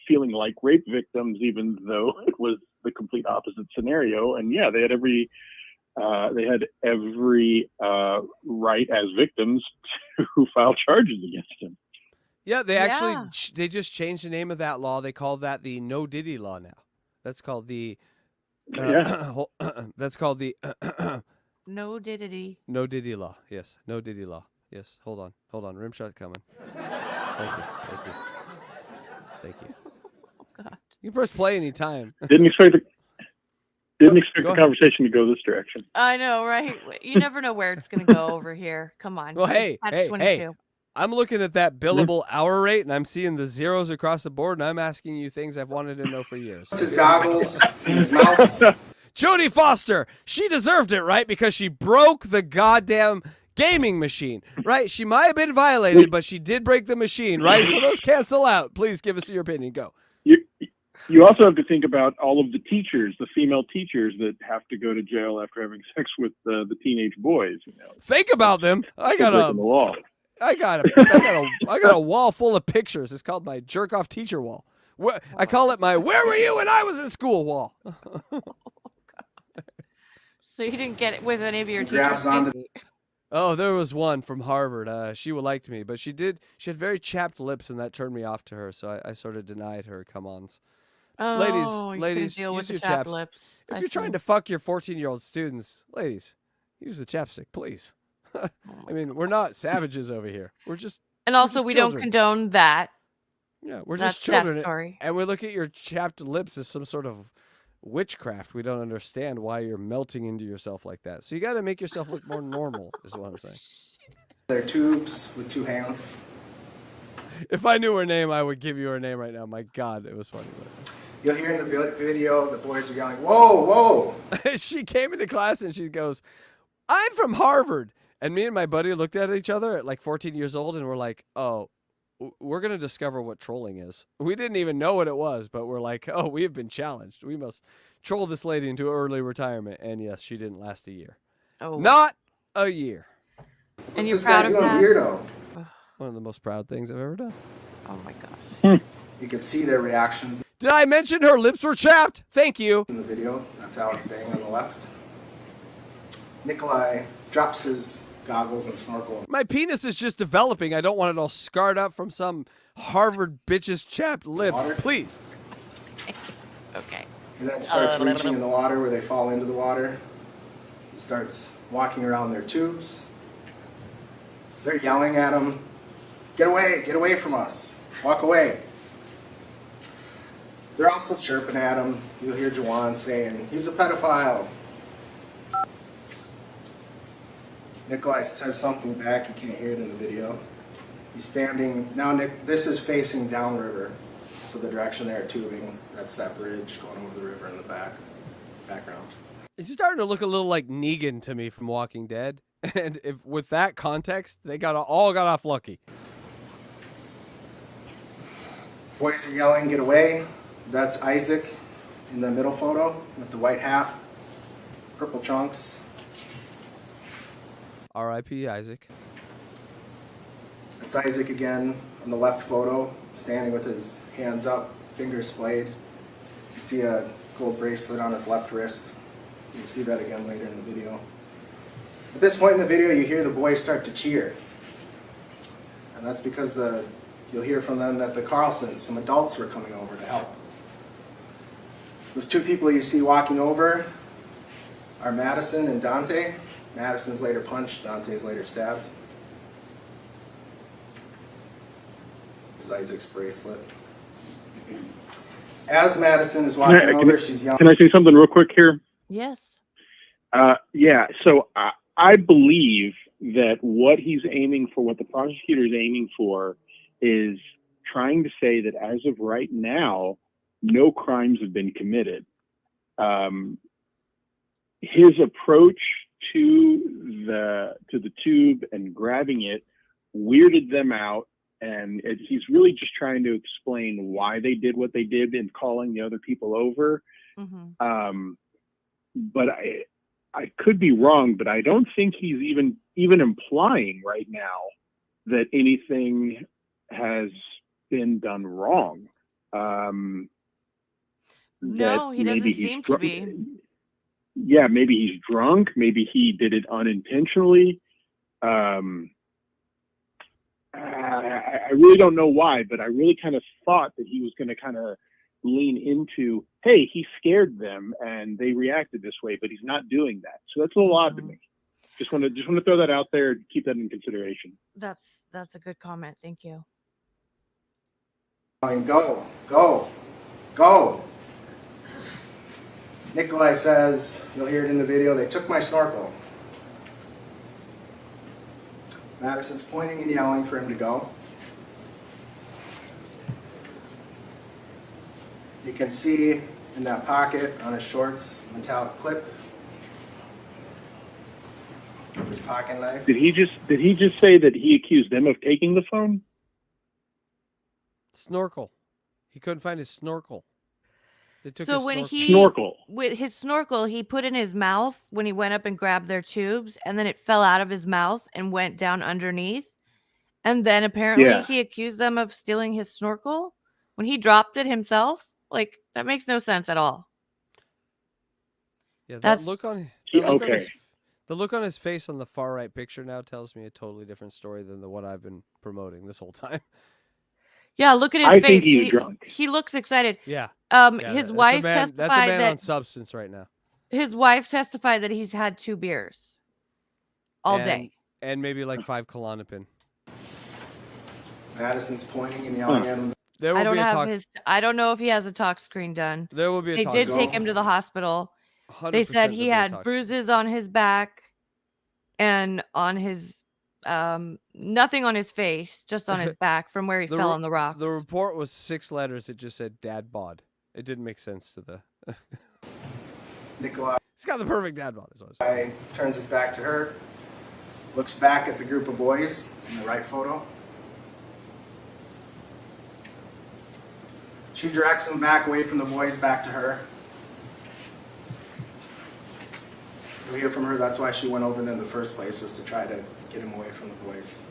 feeling like rape victims, even though it was the complete opposite scenario. And yeah, they had every right as victims to file charges against him. Yeah, they just changed the name of that law. They call that the No Diddy law now. That's called the that's called the No Diddy. No Diddy law. Yes, No Diddy law. Yes. Hold on. Rimshot coming. Thank you. Oh God. You can press play anytime. Didn't expect the conversation to go this direction. I know, right? You never know where it's going to go over here. Come on. Well, hey. I'm looking at that billable hour rate, and I'm seeing the zeros across the board, and I'm asking you things I've wanted to know for years. His goggles in his mouth. Jodie Foster, she deserved it, right? Because she broke the goddamn gaming machine, right? She might have been violated, but she did break the machine, right? So those cancel out. Please give us your opinion. Go. You also have to think about all of the teachers, the female teachers that have to go to jail after having sex with the teenage boys. Think about them. I got a wall full of pictures. It's called my jerk off teacher wall. I call it my "Where were you when I was in school" wall. So you didn't get it with any of your teachers? Oh, there was one from Harvard. She liked me, but she had very chapped lips, and that turned me off to her. So I sort of denied her come-ons. Oh, ladies, deal use with your the chapped chaps. lips. If you're trying to fuck your 14-year-old students, ladies, Use the chapstick, please. Oh I mean, we're not savages over here. We're just And we're also, just we don't children. condone that. Yeah, we're That's just children, statutory. and we look at your chapped lips as some sort of witchcraft. We don't understand why you're melting into yourself like that. So you got to make yourself look more normal, is what I'm saying. They're tubes with 2 hands. If I knew her name, I would give you her name right now. My God, it was funny. You'll hear in the video the boys are yelling, "Whoa, whoa!" She came into class and she goes, "I'm from Harvard." And me and my buddy looked at each other at like 14 years old and we're like, "Oh, we're going to discover what trolling is." We didn't even know what it was, but we're like, "Oh, we have been challenged. We must troll this lady into early retirement." And yes, she didn't last a year. Oh, Not a year. And What's you're this guy proud of doing, that? weirdo? One of the most proud things I've ever done. Oh my gosh. You can see their reactions Did I mention her lips were chapped? Thank you. in the video. That's Alex Bang on the left. Nikolai drops his goggles and snorkel. My penis is just developing. I don't want it all scarred up from some Harvard bitch's chapped lips. Water? Please. Okay. He then starts reaching in the water where they fall into the water. He starts walking around their tubes. They're yelling at him, get away from us, walk away." They're also chirping at him. You'll hear Jawan saying, "He's a pedophile." Nikolai says something back, you can't hear it in the video. He's standing, now Nick, this is facing downriver, so the direction they're tubing, that's that bridge going over the river in the background. It's starting to look a little like Negan to me from Walking Dead. And if with that context, they all got off lucky. Boys are yelling, "Get away." That's Isaac in the middle photo with the white hat, purple trunks. R.I.P. Isaac. That's Isaac again on the left photo, standing with his hands up, fingers splayed. You can see a gold bracelet on his left wrist. You'll see that again later in the video. At this point in the video, you hear the boys start to cheer. And that's because you'll hear from them that the Carlsons, some adults, were coming over to help. Those 2 people you see walking over are Madison and Dante. Madison's later punched, Dante's later stabbed. There's Isaac's bracelet. As Madison is walking over, she's yelling. Can I say something real quick here? Yes. Yeah, so I believe that what he's aiming for, what the prosecutor is aiming for, is trying to say that as of right now, no crimes have been committed. His approach to the tube and grabbing it weirded them out, and he's really just trying to explain why they did what they did and calling the other people over. Mm-hmm. But I could be wrong, but I don't think he's even implying right now that anything has been done wrong. No, he doesn't seem to be. Yeah, maybe he's drunk. Maybe he did it unintentionally. I really don't know why, but I really kind of thought that he was going to kind of lean into, hey, he scared them and they reacted this way, but he's not doing that. So that's a little odd to me. Just want to throw that out there and keep that in consideration. That's a good comment. Thank you. Go, go, go. Nikolai says, you'll hear it in the video, they took my snorkel. Madison's pointing and yelling for him to go. You can see in that pocket on his shorts, metallic clip. His pocket knife. Did he just say that he accused them of taking the phone? Snorkel. He couldn't find his snorkel. They took So his when snorkel. with his snorkel, he put in his mouth when he went up and grabbed their tubes, and then it fell out of his mouth and went down underneath. And then apparently he accused them of stealing his snorkel when he dropped it himself. Like, that makes no sense at all. Yeah, That's the look on his face on the far right picture now tells me a totally different story than the one I've been promoting this whole time. Yeah, look at his I face. think he's drunk. He looks excited. Yeah. His wife testified that's a man that on substance right now. his wife testified that he's had 2 beers. all and, day. and maybe like 5 Klonopin. Madison's pointing and yelling at him. There I will don't be a have tox. his. I don't know if he has a tox screen done. There will be a They tox. did take him to the hospital. They said he had bruises on his back and on his nothing on his face, just on his back from where he fell on the rocks. The report was 6 letters. It just said dad bod. It didn't make sense to the. Nikolai. He's got the perfect dad bod. Turns his back to her, looks back at the group of boys in the right photo. She directs him back away from the boys, back to her. We hear from her that's why she went over there in the first place, was to try to get him away from the boys.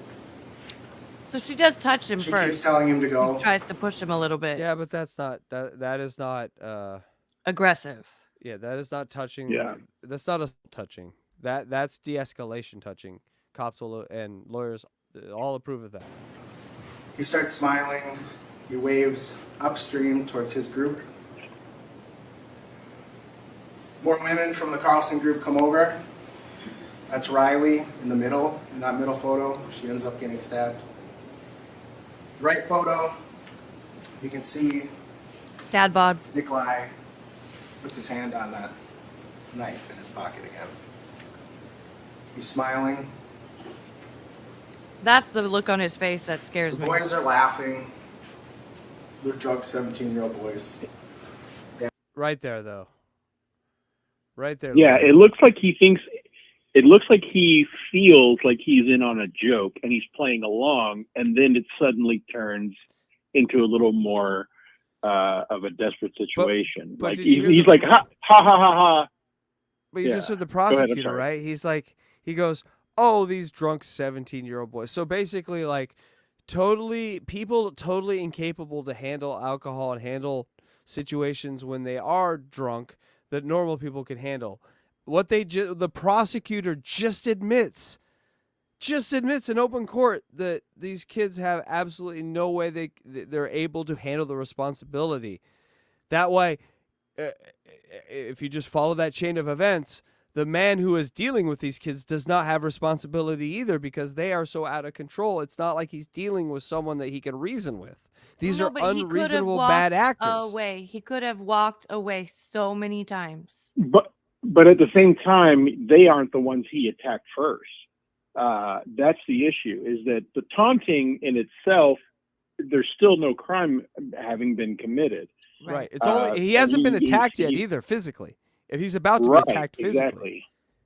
So she does touch him She first. keeps telling him to go. She tries to push him a little bit. Yeah, but that's not that is not aggressive. Yeah, that is not touching. Yeah. That's not a touching. That's de-escalation touching. Cops and lawyers all approve of that. He starts smiling. He waves upstream towards his group. More women from the Carlson group come over. That's Riley in the middle, in that middle photo. She ends up getting stabbed. Right photo, you can see Dad bod. Nikolai puts his hand on that knife in his pocket again. He's smiling. That's the look on his face that scares The me. boys are laughing. They're drunk 17-year-old boys. Right there, though. Right there. Yeah, it looks like he thinks. It looks like he feels like he's in on a joke and he's playing along, and then it suddenly turns into a little more of a desperate situation. But like he's like ha ha ha ha ha. But you just heard the prosecutor, right? He's like, he goes, "Oh, these drunk 17-year-old boys." So basically, like, people totally incapable to handle alcohol and handle situations when they are drunk that normal people can handle. The prosecutor just admits in open court that these kids have absolutely no way they're able to handle the responsibility. That way, if you just follow that chain of events, the man who is dealing with these kids does not have responsibility either because they are so out of control. It's not like he's dealing with someone that he can reason with. These are unreasonable bad actors. He could have walked away so many times. But at the same time, they aren't the ones he attacked first. That's the issue, is that the taunting in itself, there's still no crime having been committed. Right. It's only he hasn't been attacked yet either physically. If he's about to be attacked physically. Exactly.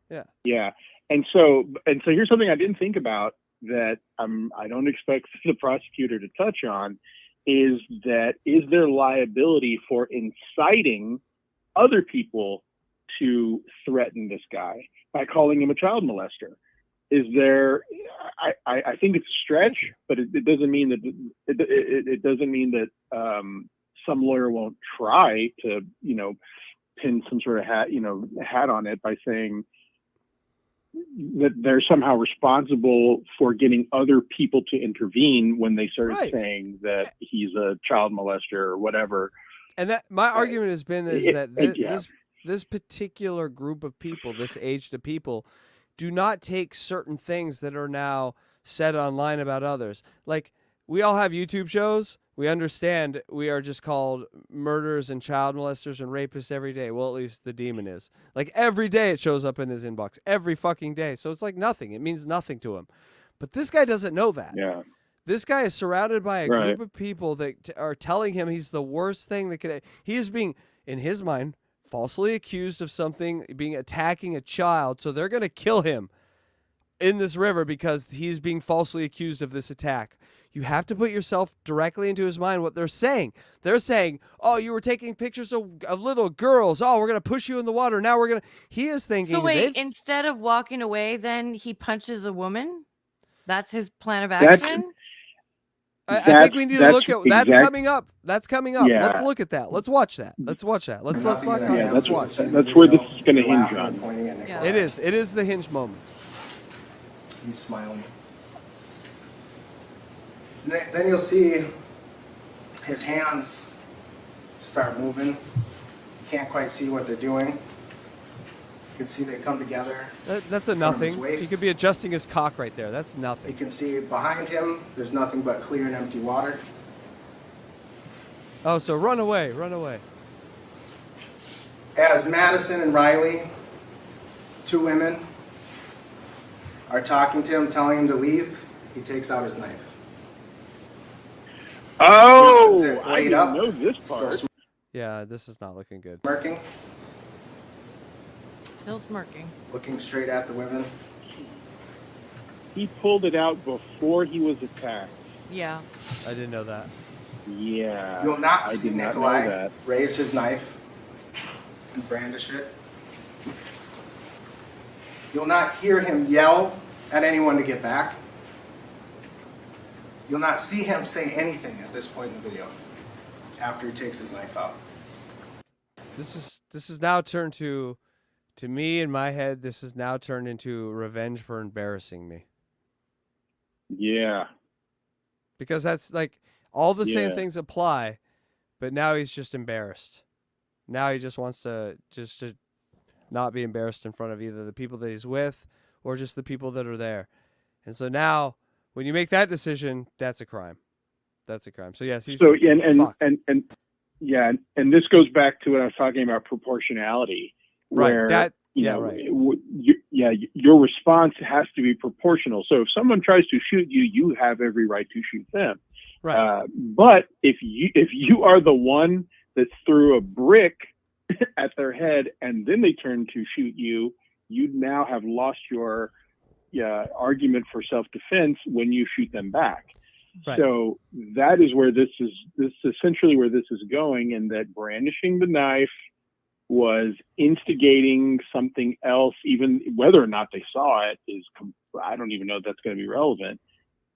Yeah. Yeah. And so here's something I didn't think about that I don't expect the prosecutor to touch on is there liability for inciting other people to threaten this guy by calling him a child molester? Is there? I think it's a stretch, but it doesn't mean that it doesn't mean that some lawyer won't try to pin some sort of hat on it by saying that they're somehow responsible for getting other people to intervene when they started saying that he's a child molester or whatever. And that my argument has been that this particular group of people, this age of people, do not take certain things that are now said online about others. Like, we all have YouTube shows. We understand we are just called murderers and child molesters and rapists every day. Well, at least the demon is. Like, every day it shows up in his inbox. Every fucking day. So it's like nothing. It means nothing to him. But this guy doesn't know that. Yeah. This guy is surrounded by a group of people that are telling him he's the worst thing that could. He is being, in his mind, falsely accused of something, attacking a child. So they're going to kill him in this river because he's being falsely accused of this attack. You have to put yourself directly into his mind what they're saying. They're saying, oh, you were taking pictures of little girls. Oh, we're going to push you in the water. Now we're going to... He is thinking... So wait, instead of walking away, then he punches a woman? That's his plan of action? I think we need to look at... That's coming up. That's coming up. Yeah. Let's look at that. Let's watch that. Let's watch that. Let's watch. That's where this is going to hinge on. Yeah. It is. It is the hinge moment. He's smiling. Then you'll see his hands start moving. You can't quite see what they're doing. can see they come together. That's a in front of his nothing. waist. He could be adjusting his cock right there. That's You nothing. can see behind him, there's nothing but clear and empty water. Oh, so run away, run away. As Madison and Riley, two women, are talking to him, telling him to leave, he takes out his knife. Oh, Puts it I laid didn't up, know this still part. Yeah, this is not looking good. smirking, Still smirking. looking straight at the women. He pulled it out before he was attacked. Yeah. I didn't know that. Yeah. You'll not I see did not know Nikolai that. raise his knife and brandish it. You'll not hear him yell at anyone to get back. You'll not see him say anything at this point in the video after he takes his knife out. This is now turned to me in my head. This has now turned into revenge for embarrassing me, Yeah. because that's like all the same Yeah. things apply, but now he's just embarrassed. Now he just wants to not be embarrassed in front of either the people that he's with or just the people that are there. And so now, when you make that decision, that's a crime. That's a crime. So yes, he's So fuck. and this goes back to what I was talking about, proportionality, where Right. That you yeah, know, right. your response has to be proportional. So if someone tries to shoot you, you have every right to shoot them. Right. But if you are the one that threw a brick at their head and then they turn to shoot you, you now have lost your argument for self-defense when you shoot them back. Right. So that is where this is essentially where this is going, and that brandishing the knife was instigating something else, even whether or not they saw it is, I don't even know if that's going to be relevant.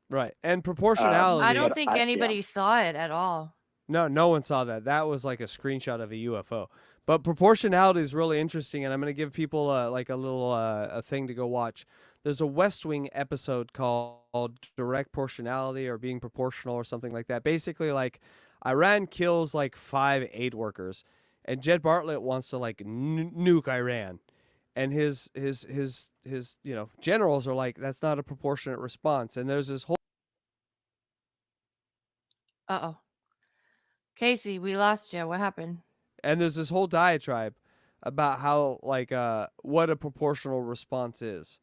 Right. And proportionality. I don't but think I- anybody yeah. saw it at all. No one saw that. That was like a screenshot of a UFO. But proportionality is really interesting, and I'm going to give people like a little a thing to go watch. There's a West Wing episode called Direct Proportionality or Being Proportional or something like that. Basically, like Iran kills like 5 aid workers, and Jed Bartlett wants to like nuke Iran, and his generals are like, that's not a proportionate response. And there's this whole Uh-oh. Casey, we lost you. What happened? diatribe about how like what a proportional response is.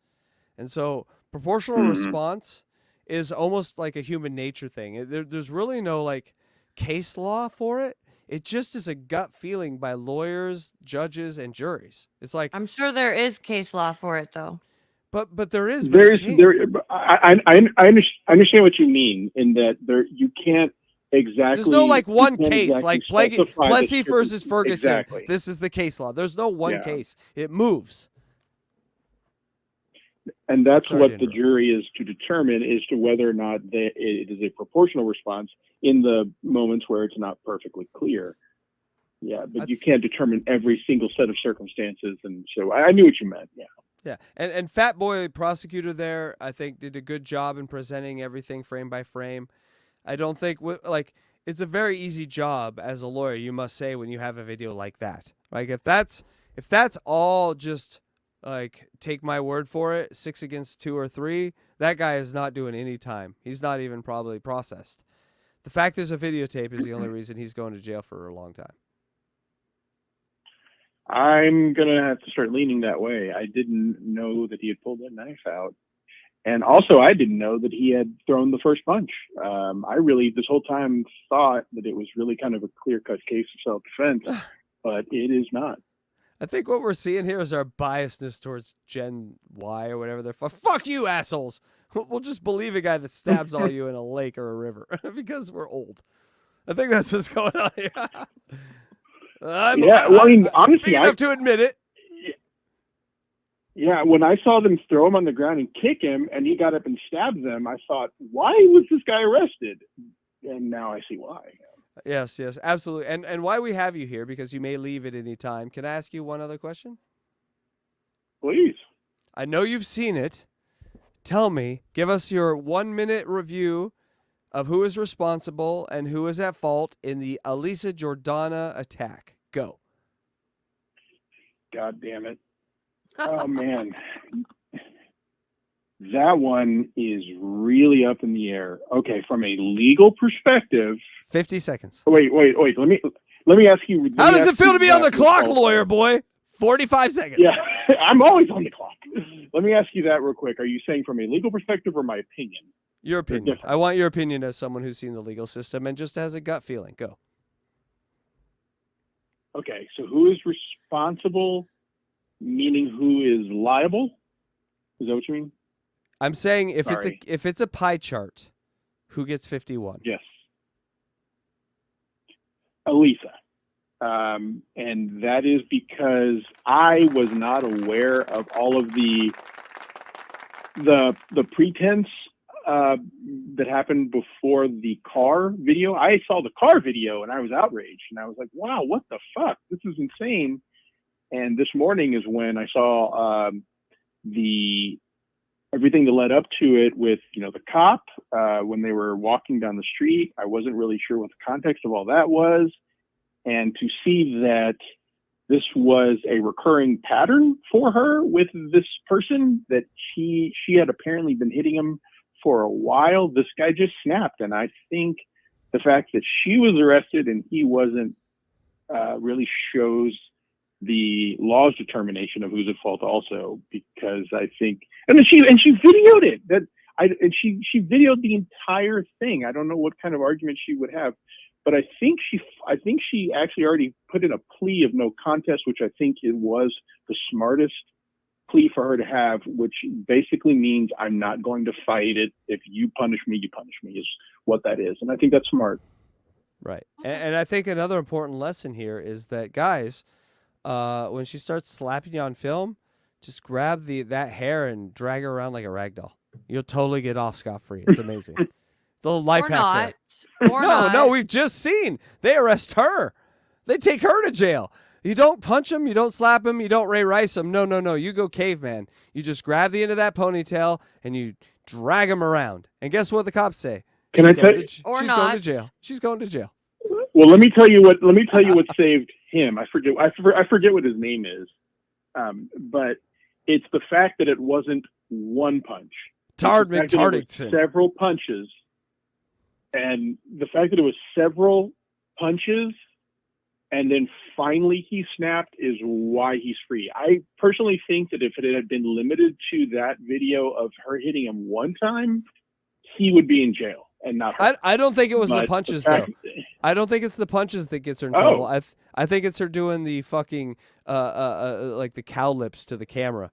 And so proportional response is almost like a human nature thing. There's really no like case law for it. It just is a gut feeling by lawyers, judges, and juries. It's like, I'm sure there is case law for it, though. but there is. But I understand what you mean in that you can't exactly. There's no like one you can't case, exactly like specify the Plessy versus Ferguson. Exactly. This is the case law. There's no one Yeah. case. It moves. And that's Sorry what to the interrupt. jury is to determine, as to whether or not it is a proportional response in the moments where it's not perfectly clear. Yeah, but you can't determine every single set of circumstances. And so I knew what you meant. Yeah. Yeah, and Fat Boy prosecutor there, I think, did a good job in presenting everything frame by frame. I don't think it's a very easy job as a lawyer, you must say, when you have a video like that. Like if that's all just like take my word for it, 6 against 2 or 3, that guy is not doing any time. He's not even probably processed. The fact there's a videotape is the only reason he's going to jail for a long time. I'm going to have to start leaning that way. I didn't know that he had pulled that knife out. And also, I didn't know that he had thrown the first punch. I really, this whole time, thought that it was really kind of a clear-cut case of self-defense, but it is not. I think what we're seeing here is our biasness towards Gen Y or whatever they're fuck you, assholes. We'll just believe a guy that stabs all you in a lake or a river because we're old. I think that's what's going on here. I'm honestly, big enough to admit it. Yeah, when I saw them throw him on the ground and kick him, and he got up and stabbed them, I thought, why was this guy arrested? And now I see why. Yes, absolutely. And why we have you here, because you may leave at any time. Can I ask you one other question? Please. I know you've seen it. Tell me, give us your 1-minute review of who is responsible and who is at fault in the Elisa Jordana attack. Go. God damn it. Oh man, that one is really up in the air. Okay, from a legal perspective. 50 seconds. Wait. Let me ask you. How does it feel to be on the clock, lawyer boy? 45 seconds. Yeah, I'm always on the clock. Let me ask you that real quick. Are you saying from a legal perspective or my opinion? Your opinion. I want your opinion as someone who's seen the legal system and just has a gut feeling. Go. Okay, so who is responsible, meaning who is liable? Is that what you mean? I'm saying if Sorry. it's a pie chart, who gets 51? Yes. Elisa. And that is because I was not aware of all of the pretense that happened before the car video. I saw the car video and I was outraged, and I was like, wow, what the fuck? This is insane. And this morning is when I saw everything that led up to it with, the cop, when they were walking down the street. I wasn't really sure what the context of all that was. And to see that this was a recurring pattern for her with this person, that she had apparently been hitting him for a while. This guy just snapped. And I think the fact that she was arrested and he wasn't really shows the law's determination of who's at fault also, because I think, and then she videoed it, she videoed the entire thing. I don't know what kind of argument she would have, but I think she actually already put in a plea of no contest, which I think it was the smartest plea for her to have, which basically means I'm not going to fight it. If you punish me, you punish me, is what that is. And I think that's smart. Right. And I think another important lesson here is that, guys, when she starts slapping you on film, just grab that hair and drag her around like a rag doll. You'll totally get off scot-free. It's amazing. The life hack there. No, we've just seen. They arrest her. They take her to jail. You don't punch him. You don't slap him. You don't Ray Rice him. No. You go caveman. You just grab the end of that ponytail and you drag him around. And guess what the cops say? Can I tell you? She's going to jail. She's going to jail. Well, let me tell you what saved him. I forget what his name is. But it's the fact that it wasn't one punch. Tardington. Several punches. And the fact that it was several punches and then finally he snapped is why he's free. I personally think that if it had been limited to that video of her hitting him one time, he would be in jail and not her. I don't think it was the punches, though. I don't think it's the punches that gets her in trouble. I think it's her doing the fucking like the cow lips to the camera.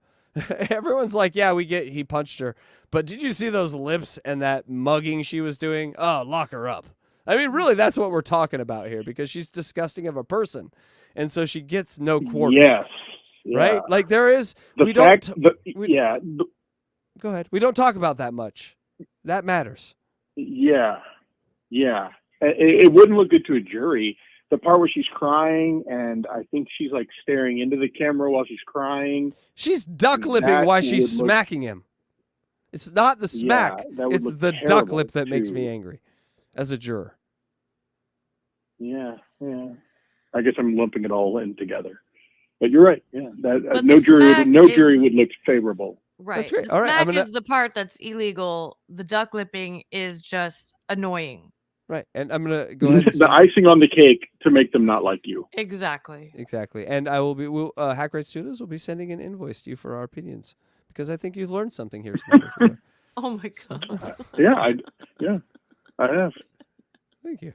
Everyone's like, yeah, he punched her. But did you see those lips and that mugging she was doing? Oh, lock her up. I mean, really, that's what we're talking about here, because she's disgusting of a person. And so she gets no quarter. Yes. Yeah. Right? Like there is, go ahead. We don't talk about that much. That matters. Yeah. It wouldn't look good to a jury. The part where she's crying, and I think she's like staring into the camera while she's crying. She's duck lipping while she's smacking him. It's not the smack. It's the duck lip that makes me angry as a juror. Yeah. I guess I'm lumping it all in together. But you're right. Yeah. No jury would look favorable. Right. That's great. The All right. smack is the part that's illegal. The duck lipping is just annoying. Right. And I'm going to go ahead and the icing on the cake to make them not like you. Exactly. And I will be, Hackride Studios will be sending an invoice to you for our opinions, because I think you've learned something here tonight. Oh my God. Yeah, I have. Thank you.